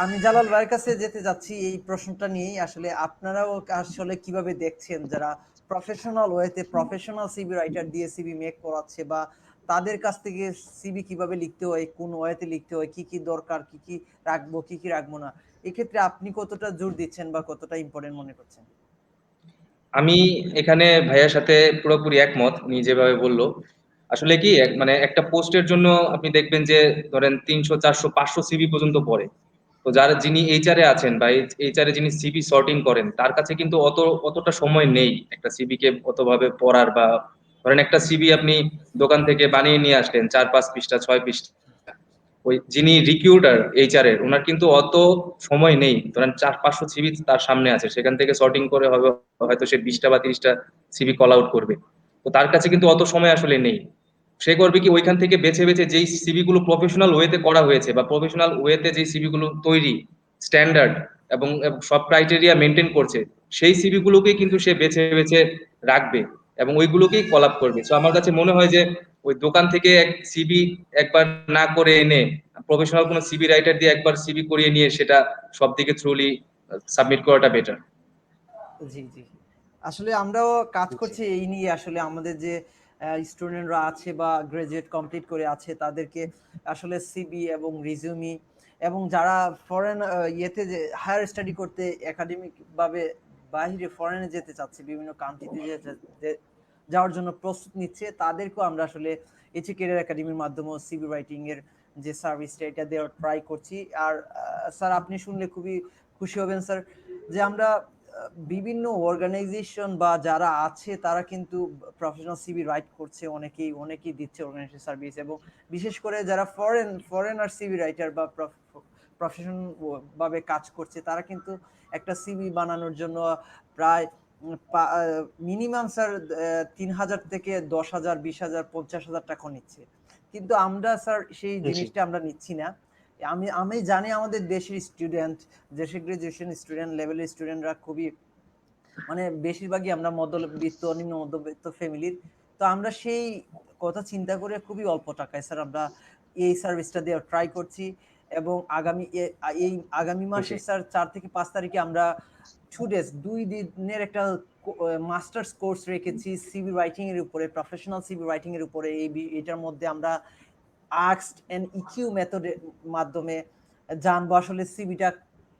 আমি জালাল ভাইয়ের কাছে যেতে যাচ্ছি এই প্রশ্নটা নিয়েই। আসলে আপনারাও আসলে কিভাবে দেখছেন যারা প্রফেশনাল ওয়েতে প্রফেশনাল সিভি রাইটার দিয়ে সিভি মেক করাচ্ছে, বা তাদের কাছ থেকে সিভি কিভাবে লিখতে হয়, কোন ওয়েতে লিখতে হয়, কি কি দরকার, কি কি রাখবো, কি কি রাখবো না, এক্ষেত্রে আপনি কতটা জোর দিচ্ছেন বা কতটা ইম্পর্টেন্ট মনে করছেন? আমি এখানে ভাইয়ার সাথে পুরোপুরি একমত। উনি যেভাবে বললো, আসলে কি মানে একটা পোস্টের জন্য আপনি দেখবেন যে ধরেন 300 400 500 সিভি পর্যন্ত পড়ে। তো যারা যিনি এইচআরে আছেন বা এইচআরে যিনি সিভি সর্টিং করেন, তার কাছে কিন্তু অতটা সময় নেই একটা সিভি কে অতভাবে পড়ার। বা ধরেন একটা সিভি আপনি দোকান থেকে বানিয়ে নিয়ে আসলেন 4-5 পৃষ্ঠা 6 পৃষ্ঠা, ওই যিনি রিক্রুটার এইচআর এর, ওনার কিন্তু অত সময় নেই। ধরেন 400-500 সিভি তার সামনে আছে, সেখান থেকে সর্টিং করে হবে হয়তো সে 20টা বা 30টা সিভি কল আউট করবে। তো তার কাছে কিন্তু অত সময় আসলে নেই। সে করবে কি, ওইখান থেকে বেছে বেছে যেই সিভি গুলো প্রফেশনাল ওয়েতে করা হয়েছে বা প্রফেশনাল ওয়েতে যে সিভি গুলো তৈরি, স্ট্যান্ডার্ড এবং সব ক্রাইটেরিয়া মেনটেন করছে, সেই সিভি গুলোকে কিন্তু সে বেছে বেছে রাখবে। এবং ওইগুলোকেই কল আপ করবে। সো আমার কাছে মনে হয় যে ওই দোকান থেকে এক সিবি একবার না করে এনে প্রফেশনাল কোনো সিবি রাইটার দিয়ে একবার সিবি করিয়ে নিয়ে সেটা সব দিকে থ্রুলি সাবমিট করাটা বেটার। জি, জি। আসলে আমরাও কাজ জি, করছি এই নিয়ে। আসলে আমাদের যে স্টুডেন্টরা আছে বা গ্রাজুয়েট কমপ্লিট করে আছে তাদেরকে আসলে সিভি এবং রিজিউমি, এবং যারা ফরেন ইয়েতে যে হায়ার স্টাডি করতে একাডেমিক ভাবে বাইরে ফরেনে যেতে চাচ্ছে, বিভিন্ন কান্ট্রিতে যাওয়ার জন্য প্রস্তুত নিচ্ছে, তাদেরকেও আমরা আসলে এইচএ ক্যারিয়ার একাডেমির মাধ্যমে সিভি রাইটিং এর যে সার্ভিসটা এটা দেওয়ার ট্রাই করছি। আর স্যার আপনি শুনলে খুবই খুশি হবেন স্যার, যে আমরা বিভিন্ন অর্গানাইজেশন বা যারা আছে তারা কিন্তু প্রফেশনাল সিভি রাইট করছে, অনেকেই দিচ্ছে অর্গানাইজেশন সার্ভিস, এবং বিশেষ করে যারা ফরেনার সিভি রাইটার বা প্রফেশন ভাবে কাজ করছে তারা কিন্তু একটা সিভি বানানোর জন্য প্রায় মিনিমাম স্যার ৩,০০০ থেকে ১০,০০০, ২০,০০০, ৫০,০০০ টাকা নিচ্ছে। কিন্তু আমরা স্যার সেই জি, জিনিসটা আমরা নিচ্ছি না। আমি জানি আমাদের দেশের গ্রাজুয়েশন স্টুডেন্ট লেভেলের স্টুডেন্টরা খুবই, মানে বেশিরভাগই আমরা মধ্যবিত্ত, নিম্ন মধ্যবিত্ত ফ্যামিলির। তো আমরা সেই কথা চিন্তা করে খুবই অল্প টাকায় স্যার আমরা এই সার্ভিসটা দেওয়ার ট্রাই করছি। এবং আগামী জি, মাসে স্যার ৪ থেকে ৫ তারিখে আমরা 2 ডেজ ২ দিনের একটা মাস্টার্স কোর্স রেখেছি সিভি রাইটিং এর উপরে, প্রফেশনাল সিভি রাইটিং এর উপরে। এটার মধ্যে আমরা আস্কড এন্ড ইকিউ মেথডের মাধ্যমে জানবো আসলে সিভিটা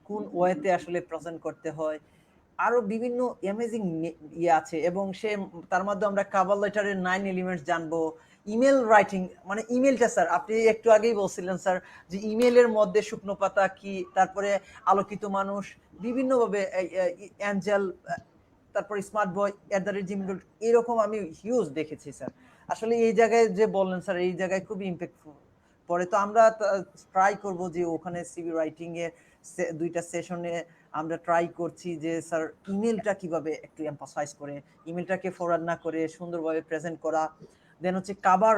কোন ওয়েতে আসলে প্রেজেন্ট করতে হয়। আরো বিভিন্ন অ্যামেজিং ইয়ে আছে, এবং তার মধ্যে আমরা কভার লেটারের 9 এলিমেন্টস জানবো। ইমেল রাইটিং, মানে ইমেলটা স্যার আপনি একটু আগেই বলছিলেন স্যার যে ইমেলের মধ্যে শুকনো পাতা কি, তারপরে আলোকিত মানুষ, বিভিন্নভাবে অ্যাঞ্জেল, তারপর স্মার্ট বয় @gmail, এরকম আমি হিউজ দেখেছি স্যার। আসলে এই জায়গায় যে বললেন স্যার, এই জায়গায় খুবই ইম্প্যাক্টফুল পরে। তো আমরা ট্রাই করব যে ওখানে সিভি রাইটিং এর 2টা সেশনে আমরা ট্রাই করছি যে স্যার ইমেলটা কিভাবে একটু এমফাসাইজ করে, ইমেলটাকে ফরওয়ার্ড না করে সুন্দরভাবে প্রেজেন্ট করা। দেন হচ্ছে কাভার।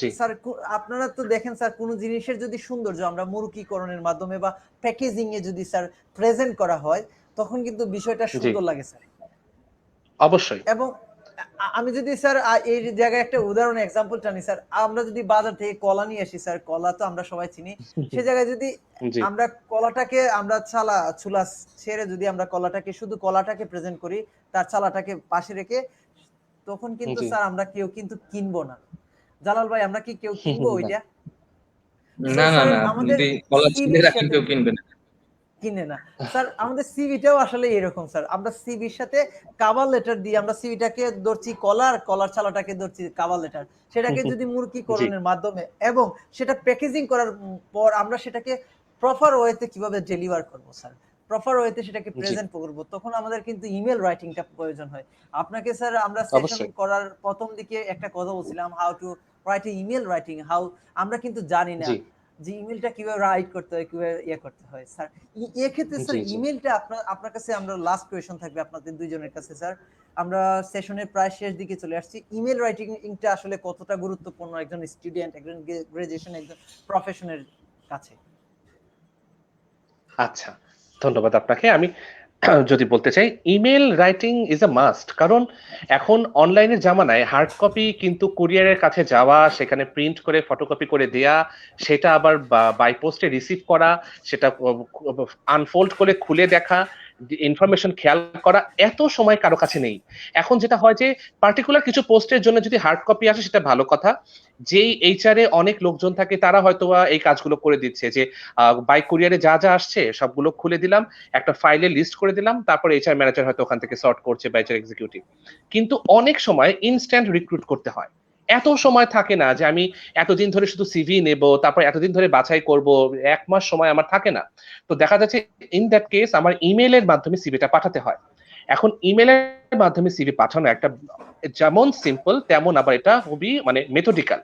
জি, স্যার আপনারা তো দেখেন স্যার, কোনো জিনিসের যদি সৌন্দর্য আমরা মুরুকিকরণের মাধ্যমে বা প্যাকেজিং এ যদি স্যার প্রেজেন্ট করা হয়, তখন কিন্তু বিষয়টা জি, সুন্দর লাগে স্যার। অবশ্যই। এবং আমি যদি স্যার এই জায়গায় একটা উদাহরণ এক্সাম্পল টানি স্যার, আমরা যদি বাজার থেকে কলা নিয়ে আসি স্যার, কলা তো আমরা সবাই চিনি, সে জায়গায় যদি জি, আমরা কলাটাকে আমরা ছুলা ছেড়ে যদি আমরা কলাটাকে শুধু কলাটাকে প্রেজেন্ট করি, তার ছালাটাকে পাশে রেখে, তখন কিন্তু জি। স্যার আমরা কেউ কিন্তু কিনবো না। জালাল ভাই, আমরা কি কেউ কিনবো না, ওইটা? সো না, না, স্যার না। আমাদের যদি কলা ছিলে সিভির রাখেন সাথে কেউ কিনবে না। কিনে না স্যার, আমাদের সিভিটাও আসলে এরকম স্যার। আমরা সিভির সাথে কাভার লেটার দিয়ে আমরা সিভিটাকে ধরছি কলার ছালাটাকে ধরছি কাভার লেটার, সেটাকে যদি জি, মুরগিকরণের মাধ্যমে এবং সেটা প্যাকেজিং করার পর আমরা সেটাকে প্রপার ওয়েতে কিভাবে ডেলিভার করব স্যার, প্রপার ওয়েতে সেটাকে জি, প্রেজেন্ট করব, তখন আমাদের কিন্তু ইমেল রাইটিংটা প্রয়োজন হয়। আপনাকে স্যার আমরা সেশন অবশ্যই। করার প্রথম দিকে একটা কথা বলছিলাম, how to write a email writing, আমরা কিন্তু জানি না জি, যে ইমেলটা কিভাবে রাইট করতে হয়, কিভাবে করতে হয় স্যার। এক্ষেত্রে স্যার জি, জি। ইমেলটা আপনার কাছে আমরা লাস্ট কোয়েশ্চন থাকবে আপনাদের দুইজনের কাছে স্যার। আমরা সেশনের প্রায় শেষ দিকে চলে আসছি। ইমেল রাইটিংটা আসলে কতটা গুরুত্বপূর্ণ একজন স্টুডেন্ট, একজন গ্রাজুয়েশন, একজন প্রফেশনের কাছে? আচ্ছা, ধন্যবাদ আপনাকে। আমি যদি বলতে চাই, email writing is a must. কারণ এখন অনলাইনের জামানায় হার্ড কপি কিন্তু কুরিয়ারের কাছে যাওয়া, সেখানে প্রিন্ট করে ফটোকপি করে দেয়া, সেটা আবার বাই পোস্টে রিসিভ করা, সেটা আনফোল্ড করে খুলে দেখা, ইনফরমেশন খেয়াল করা, এত সময় কারো কাছে নেই। এখন যেটা হয় যে পার্টিকুলার কিছু পোস্টের জন্য যদি হার্ড কপি আসে সেটা ভালো কথা। যেই এইচআর এ অনেক লোকজন থাকে তারা হয়তোবা এই কাজগুলো করে দিচ্ছে যে বাই কুরিয়ারে যা যা আসছে সবগুলো খুলে দিলাম, একটা ফাইলে লিস্ট করে দিলাম, তারপরে এইচআর ম্যানেজার হয়তো ওখান থেকে সর্ট করছে বা এইচআর এক্সিকিউটিভ। কিন্তু অনেক সময় ইনস্ট্যান্ট রিক্রুট করতে হয়। এত সময় থাকে না যে আমি এতদিন ধরে শুধু সিভি নেব, তারপর এতদিন ধরে বাছাই করব, 1 মাস সময় আমার থাকে না। তো দেখা যাচ্ছে ইন দ্যাট কেস আমার ইমেইলের মাধ্যমে সিভিটা পাঠাতে হয়। এখন ইমেইলের মাধ্যমে সিভি পাঠানো একটা যেমন সিম্পল তেমন আবার এটা খুবই মানে মেথডিক্যাল।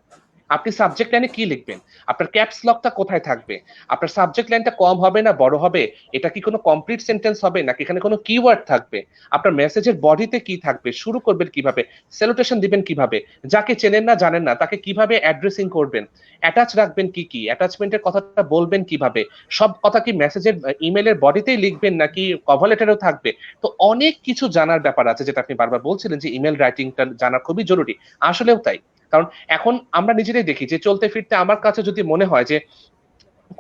আপনি সাবজেক্ট লাইনে কি লিখবেন, আপনার ক্যাপস লকটা কোথায় থাকবে, আপনার সাবজেক্ট লাইনটা কম হবে না বড় হবে, এটা কি কোনো কমপ্লিট সেন্টেন্স হবে নাকি এখানে কোনো কিওয়ার্ড থাকবে, আপনার মেসেজের বডিতে কি থাকবে, শুরু করবেন কিভাবে, স্যালুটেশন দিবেন কিভাবে, যাকে চেনেন না জানেন না তাকে কিভাবে অ্যাড্রেসিং করবেন, অ্যাটাচ রাখবেন কি কি, অ্যাটাচমেন্টের কথাটা বলবেন কিভাবে, সব কথা কি মেসেজের ইমেলের বডিতেই লিখবেন নাকি কভার লেটারেও থাকবে। তো অনেক কিছু জানার ব্যাপার আছে, যেটা আপনি বারবার বলছিলেন যে ইমেল রাইটিংটা জানা খুবই জরুরি, আসলেও তাই। কারণ এখন আমরা নিজেরাই দেখি যে চলতে ফিরতে আমার কাছে যদি মনে হয় যে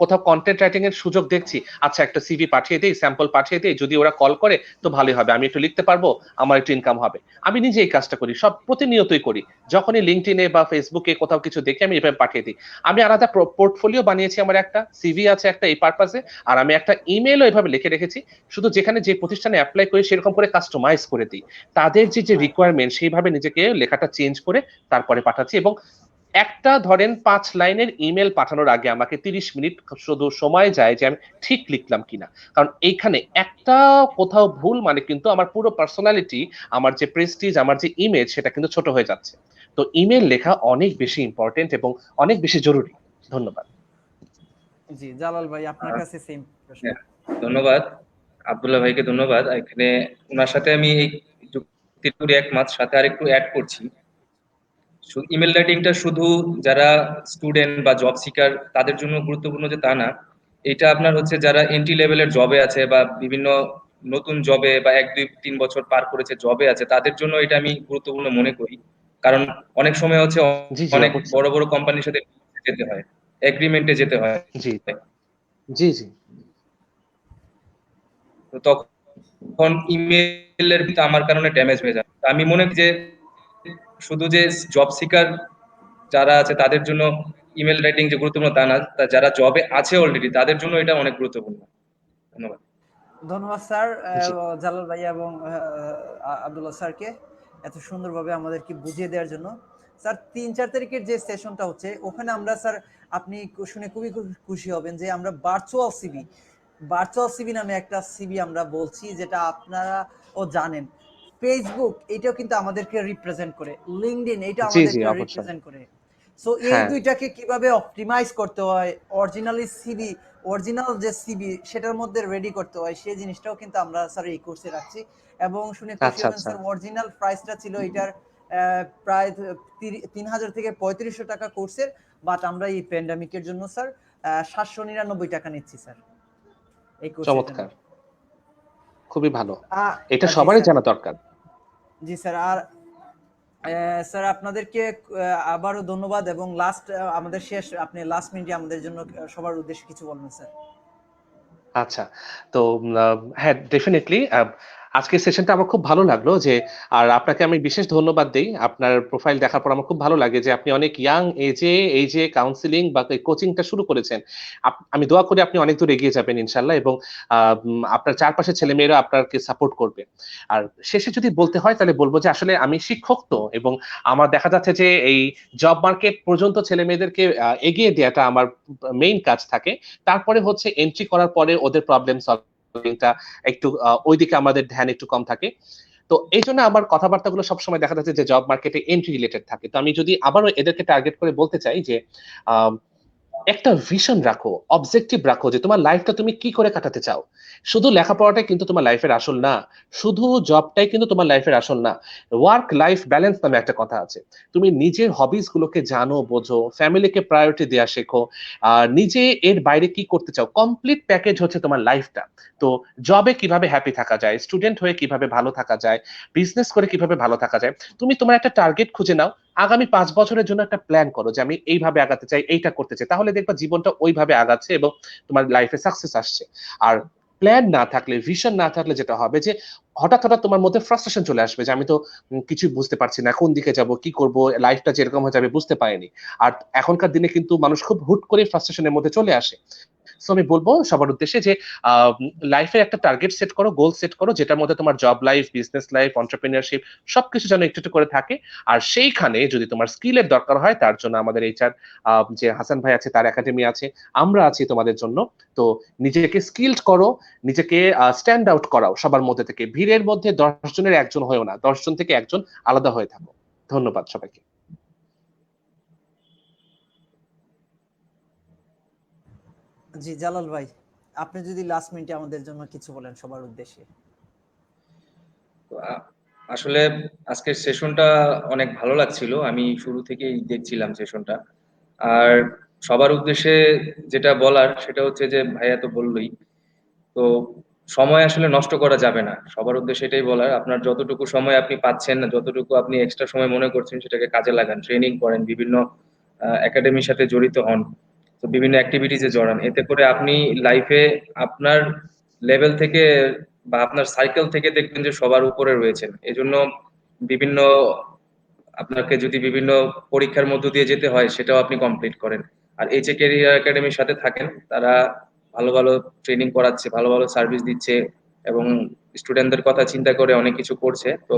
কোথাও কন্টেন্ট রাইটিং এর সুযোগ দেখছি, আচ্ছা একটা সিভি পাঠিয়ে দেই, স্যাম্পল পাঠিয়ে দেই, যদি ওরা কল করে তো ভালোই হবে, আমি একটু লিখতে পারবো, আমার একটু ইনকাম হবে। আমি নিজে এই কাজটা করি, সব প্রতিনিয়তই করি। যখনই লিঙ্কডইনে বা ফেসবুকে কোথাও কিছু দেখি আমি এভাবে পাঠিয়ে দিই। আমি আলাদা পোর্টফোলিও বানিয়েছি, আমার একটা সিভি আছে একটা এই পারপাসে, আর আমি একটা ইমেলও এভাবে লিখে রেখেছি, শুধু যেখানে যে প্রতিষ্ঠানে অ্যাপ্লাই করি সেরকম করে কাস্টমাইজ করে দিই। তাদের যে যে রিকোয়ারমেন্ট সেইভাবে নিজেকে লেখাটা চেঞ্জ করে তারপরে পাঠাচ্ছি। এবং একটা ধরেন 5 লাইনের ইমেল পাঠানোর আগে আমাকে 30 মিনিট শুধু সময় যায় যে আমি ঠিক লিখলাম কিনা। কারণ এইখানে একটা কোথাও ভুল মানে কিন্তু আমার পুরো পার্সোনালিটি, আমার যে প্রেস্টিজ, আমার যে ইমেজ সেটা কিন্তু ছোট হয়ে যাচ্ছে। তো ইমেল লেখা অনেক বেশি ইম্পর্টেন্ট এবং অনেক বেশি জরুরি। ধন্যবাদ। জি জালাল ভাই, আপনার কাছে সেম প্রশ্ন। হ্যাঁ, ধন্যবাদ আব্দুল্লাহ ভাইকে, ধন্যবাদ। এখানে ওনার সাথে আমি এই যুক্তির পুরো একমত, সাথে আর একটু অ্যাড করছি। ইমেল রাইটিংটা শুধু যারা স্টুডেন্ট বা জব সিকার তাদের জন্য গুরুত্বপূর্ণ যে তা না, এটা আপনার হচ্ছে যারা এন্ট্রি লেভেলের জবে আছে বা বিভিন্ন নতুন জবে বা 1 2 3 বছর পার করেছে জবে আছে, তাদের জন্য এটা আমি গুরুত্বপূর্ণ মনে করি। কারণ অনেক সময় হচ্ছে জি জি অনেক অবশ্যই। বড় বড় কোম্পানির সাথে যেতে হয়, এগ্রিমেন্টে যেতে হয়। জি জি জি তো তখন ইমেলের আমার কারণে ড্যামেজ হয়ে যায়। আমি মনে করি যে শুধু যে জব সিকার যারা আছে তাদের জন্য ইমেল রাইটিং যে গুরুত্বপূর্ণ তা না, যারা জবে আছে অলরেডি তাদের জন্য এটা অনেক গুরুত্বপূর্ণ। ধন্যবাদ। ধন্যবাদ স্যার, জি জালাল ভাই এবং আব্দুল্লাহ স্যারকে এত সুন্দরভাবে আমাদেরকে বুঝিয়ে দেওয়ার জন্য। স্যার 3-4 তারিখের যে সেশনটা হচ্ছে ওখানে আমরা স্যার, আপনি শুনে খুবই খুশি হবেন যে আমরা ভার্চুয়াল সিভি নামে একটা সিভি আমরা বলছি, যেটা আপনারাও জানেন। ফেসবুক এটাও কিন্তু আমাদেরকে রিপ্রেজেন্ট করে, লিঙ্কডইন এটা জি জি আমাদেরকে অবশ্যই। রিপ্রেজেন্ট করে। সো এই হ্যাঁ। দুইটাকে কিভাবে অপটিমাইজ করতে হয়, অরিজিনাল যে সিভি সেটার মধ্যে রেডি করতে হয়, সেই জিনিসটাও কিন্তু আমরা স্যার এই কোর্সে রাখছি। এবং শুনে খুশি আচ্ছা হবেন আচ্ছা। স্যার, অরিজিনাল প্রাইসটা ছিল এটার প্রায় 3000 থেকে 3500 টাকা কোর্সের, বাট আমরা এই প্যান্ডামিকের জন্য স্যার 799 টাকা নিচ্ছি স্যার এই কোর্সের জন্য। চমৎকার। খুবই ভালো। এটা জি সবারই স্যার। জানা দরকার। জি স্যার। আর স্যার আপনাদেরকে আবারও ধন্যবাদ, এবং লাস্ট আমাদের শেষ, আপনি লাস্ট মিনিটে আমাদের জন্য সবার উদ্দেশ্যে কিছু বলবেন স্যার। আচ্ছা। তো হ্যাঁ, ডেফিনিটলি আজকের সেশনটা আমার খুব ভালো লাগলো যে, আর আপনাকে আমি বিশেষ ধন্যবাদ দেই। আপনার প্রোফাইল দেখার পর আমার খুব ভালো লাগে যে আপনি অনেক ইয়াং এজে এই যে কাউন্সেলিং বা এই কোচিংটা শুরু করেছেন। আমি দোয়া করি আপনি অনেক দূর এগিয়ে যাবেন ইনশাআল্লাহ, এবং আপনার চারপাশের ছেলেমেয়েরা আপনাকে সাপোর্ট করবে। আর শেষে যদি বলতে হয় তাহলে বলব যে আসলে আমি শিক্ষক তো, এবং আমার দেখা যাচ্ছে যে এই জব মার্কেট পর্যন্ত ছেলেমেয়েদেরকে এগিয়ে দেওয়াটা আমার মেইন কাজ থাকে। তারপরে হচ্ছে এন্ট্রি করার পরে ওদের প্রবলেম সলভিংটা একটু ওইদিকে আমাদের ধ্যান একটু কম থাকে। তো এই জন্য আমার কথাবার্তাগুলো সবসময় দেখা যাচ্ছে যে জব মার্কেটে এন্ট্রি রিলেটেড থাকে। তো আমি যদি আবারও এদেরকে টার্গেট করে বলতে চাই যে আম একটা ভিশন রাখো, অবজেক্টিভ রাখো যে তোমার লাইফটা তুমি কি করে কাটাতে চাও। শুধু লেখাপড়াটাই কিন্তু তোমার লাইফের আসল না। শুধু জবটাই কিন্তু তোমার লাইফের আসল না। ওয়ার্ক লাইফ ব্যালেন্স নামে একটা কথা আছে। তুমি নিজের হবিস গুলোকে জানো, বোঝো, ফ্যামিলিকে প্রায়োরিটি দেয়া শেখো। নিজে এর বাইরে কি করতে চাও। কমপ্লিট প্যাকেজ হচ্ছে তোমার লাইফটা। তো জবে কিভাবে হ্যাপি থাকা যায়, স্টুডেন্ট হয়ে কিভাবে ভালো থাকা যায়, বিজনেস করে কিভাবে ভালো থাকা যায়। তুমি তোমার একটা টার্গেট খুঁজে নাও। আগামী 5 বছরের জন্য একটা প্ল্যান করো যে আমি এইভাবে আগাতে চাই, এইটা করতে চাই। তাহলে দেখবা জীবনটা ওইভাবে আগাচ্ছে এবং তোমার লাইফে সাকসেস আসছে। আর প্ল্যান না থাকলে, ভিশন না থাকলে যেটা হবে যে হঠাৎ তোমার মধ্যে ফ্রাস্ট্রেশন চলে আসবে যে আমি তো কিছুই বুঝতে পারছি না, কোন দিকে যাব, কি করব, লাইফটা যেরকম হয়ে যাবে বুঝতে পারিনি। আর এখনকার দিনে কিন্তু মানুষ খুব হুট করে ফ্রাস্ট্রেশনের মধ্যে চলে আসে। সো আমি বলবো সবার উদ্দেশ্যে যে লাইফে একটা টার্গেট সেট করো, গোল সেট করো, যেটার মধ্যে তোমার job life, business life, entrepreneurship সবকিছু যেন একটু একটু করে থাকে। আর সেইখানে যদি তোমার স্কিলের দরকার হয় তার জন্য আমাদের এইচআর যে হাসান ভাই আছে তার একাডেমি আছে, আমরা আছি তোমাদের জন্য। তো নিজেকে স্কিলড করো, নিজেকে স্ট্যান্ড আউট করাও সবার মধ্যে থেকে। ভিড়ের মধ্যে 10 জনের একজন হয়েও না, 10 জন থেকে একজন আলাদা হয়ে থাকো। ধন্যবাদ সবাইকে। জি জালাল ভাই, আপনি যদি লাস্ট মিনিটে আমাদের জন্য কিছু বলেন সবার উদ্দেশ্যে। তো আসলে আজকের সেশনটা অনেক ভালো লাগছিল, আমি শুরু থেকেই দেখছিলাম সেশনটা। আর সবার উদ্দেশ্যে যেটা বলার সেটা হচ্ছে যে ভাইয়া তো বললই, তো সময় আসলে নষ্ট করা যাবে না। সবার উদ্দেশ্যে এটাই বলার, আপনার যতটুকু সময় আপনি পাচ্ছেন না, যতটুকু আপনি এক্সট্রা সময় মনে করছেন সেটাকে কাজে লাগান, ট্রেনিং করেন, বিভিন্ন একাডেমির সাথে জড়িত হন, তো বিভিন্ন অ্যাক্টিভিটিসে জড়ান। এতে করে আপনি লাইফে আপনার লেভেল থেকে বা আপনার সাইকেল থেকে দেখবেন যে সবার উপরে রয়েছেন। এজন্য বিভিন্ন আপনাকে যদি বিভিন্ন পরীক্ষার মধ্য দিয়ে যেতে হয় সেটাও আপনি কমপ্লিট করেন। আর এই যে ক্যারিয়ার একাডেমির সাথে থাকেন, তারা ভালো ভালো ট্রেনিং করাচ্ছে, ভালো ভালো সার্ভিস দিচ্ছে এবং স্টুডেন্টদের কথা চিন্তা করে অনেক কিছু করছে। তো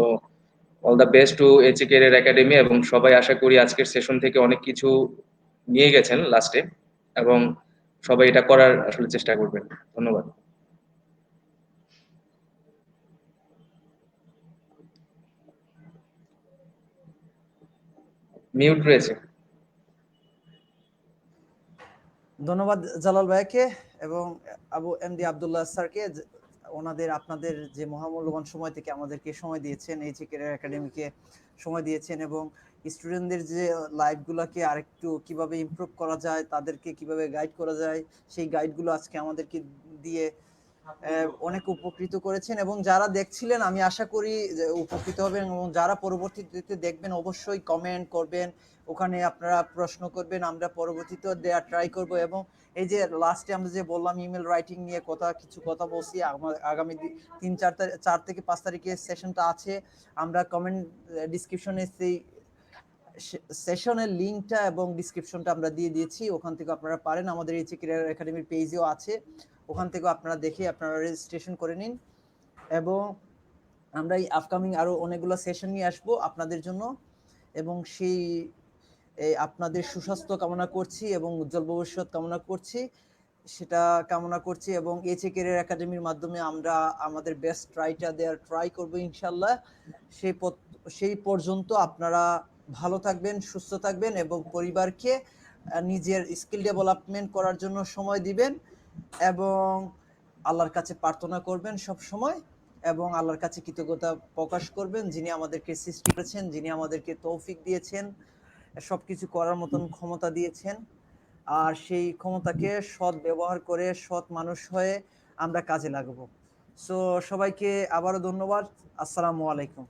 all the best to এইচএ career academy, এবং সবাই আশা করি আজকের সেশন থেকে অনেক কিছু নিয়ে গেছেন লাস্টে, এবং সবাই এটা করার আসলে চেষ্টা করবেন। ধন্যবাদ। মিউট রয়েছে। ধন্যবাদ জালাল ভাইকে এবং আবু এমডি আব্দুল্লাহ স্যারকে, ওনাদের আপনাদের যে মহামূল্যবান সময় থেকে আমাদেরকে সময় দিয়েছেন, এই যে ক্যারিয়ার একাডেমিকে সময় দিয়েছেন এবং স্টুডেন্টদের যে লাইফগুলোকে আরেকটু কিভাবে ইমপ্রুভ করা যায়, তাদেরকে কিভাবে গাইড করা যায়, সেই গাইডগুলো আজকে আমাদেরকে দিয়ে অনেক উপকৃত করেছেন। এবং যারা দেখছিলেন আমি আশা করি যে উপকৃত হবেন, এবং যারা পরবর্তীতে দেখবেন অবশ্যই কমেন্ট করবেন, ওখানে আপনারা প্রশ্ন করবেন, আমরা পরবর্তীতে দেওয়ার ট্রাই করব। এবং এই যে লাস্টে আমরা যে বললাম ইমেল রাইটিং নিয়ে কিছু কথা বলছি, আগামী 4 থেকে 5 তারিখে সেশনটা আছে। আমরা কমেন্ট ডিসক্রিপশনে সেই সেশনের লিঙ্কটা এবং ডিসক্রিপশনটা আমরা দিয়ে দিয়েছি, ওখান থেকে আপনারা পারেন। আমাদের এইচএ ক্যারিয়ার একাডেমির পেজেও আছে, ওখান থেকেও আপনারা দেখে আপনারা রেজিস্ট্রেশন করে নিন। এবং আমরা এই আপকামিং আরো অনেকগুলো সেশন নিয়ে আসবো আপনাদের জন্য, এবং সেই আপনাদের সুস্বাস্থ্য কামনা করছি এবং উজ্জ্বল ভবিষ্যৎ কামনা করছি, সেটা কামনা করছি। এবং এইচএ ক্যারিয়ার একাডেমির মাধ্যমে আমরা আমাদের বেস্ট ট্রাইটা দেওয়ার ট্রাই করবো ইনশাল্লাহ। সেই পর্যন্ত আপনারা ভালো থাকবেন, সুস্থ থাকবেন এবং পরিবারকে নিজের স্কিল ডেভেলপমেন্ট করার জন্য সময় দিবেন, এবং আল্লাহর কাছে প্রার্থনা করবেন সব সময়, এবং আল্লাহর কাছে কৃতজ্ঞতা প্রকাশ করবেন, যিনি আমাদেরকে সৃষ্টি করেছেন, যিনি আমাদেরকে তৌফিক দিয়েছেন, সবকিছু করার মতন ক্ষমতা দিয়েছেন। আর সেই ক্ষমতাকে সৎ ব্যবহার করে সৎ মানুষ হয়ে আমরা কাজে লাগাবো। সো সবাইকে আবারও ধন্যবাদ। আসসালামু আলাইকুম।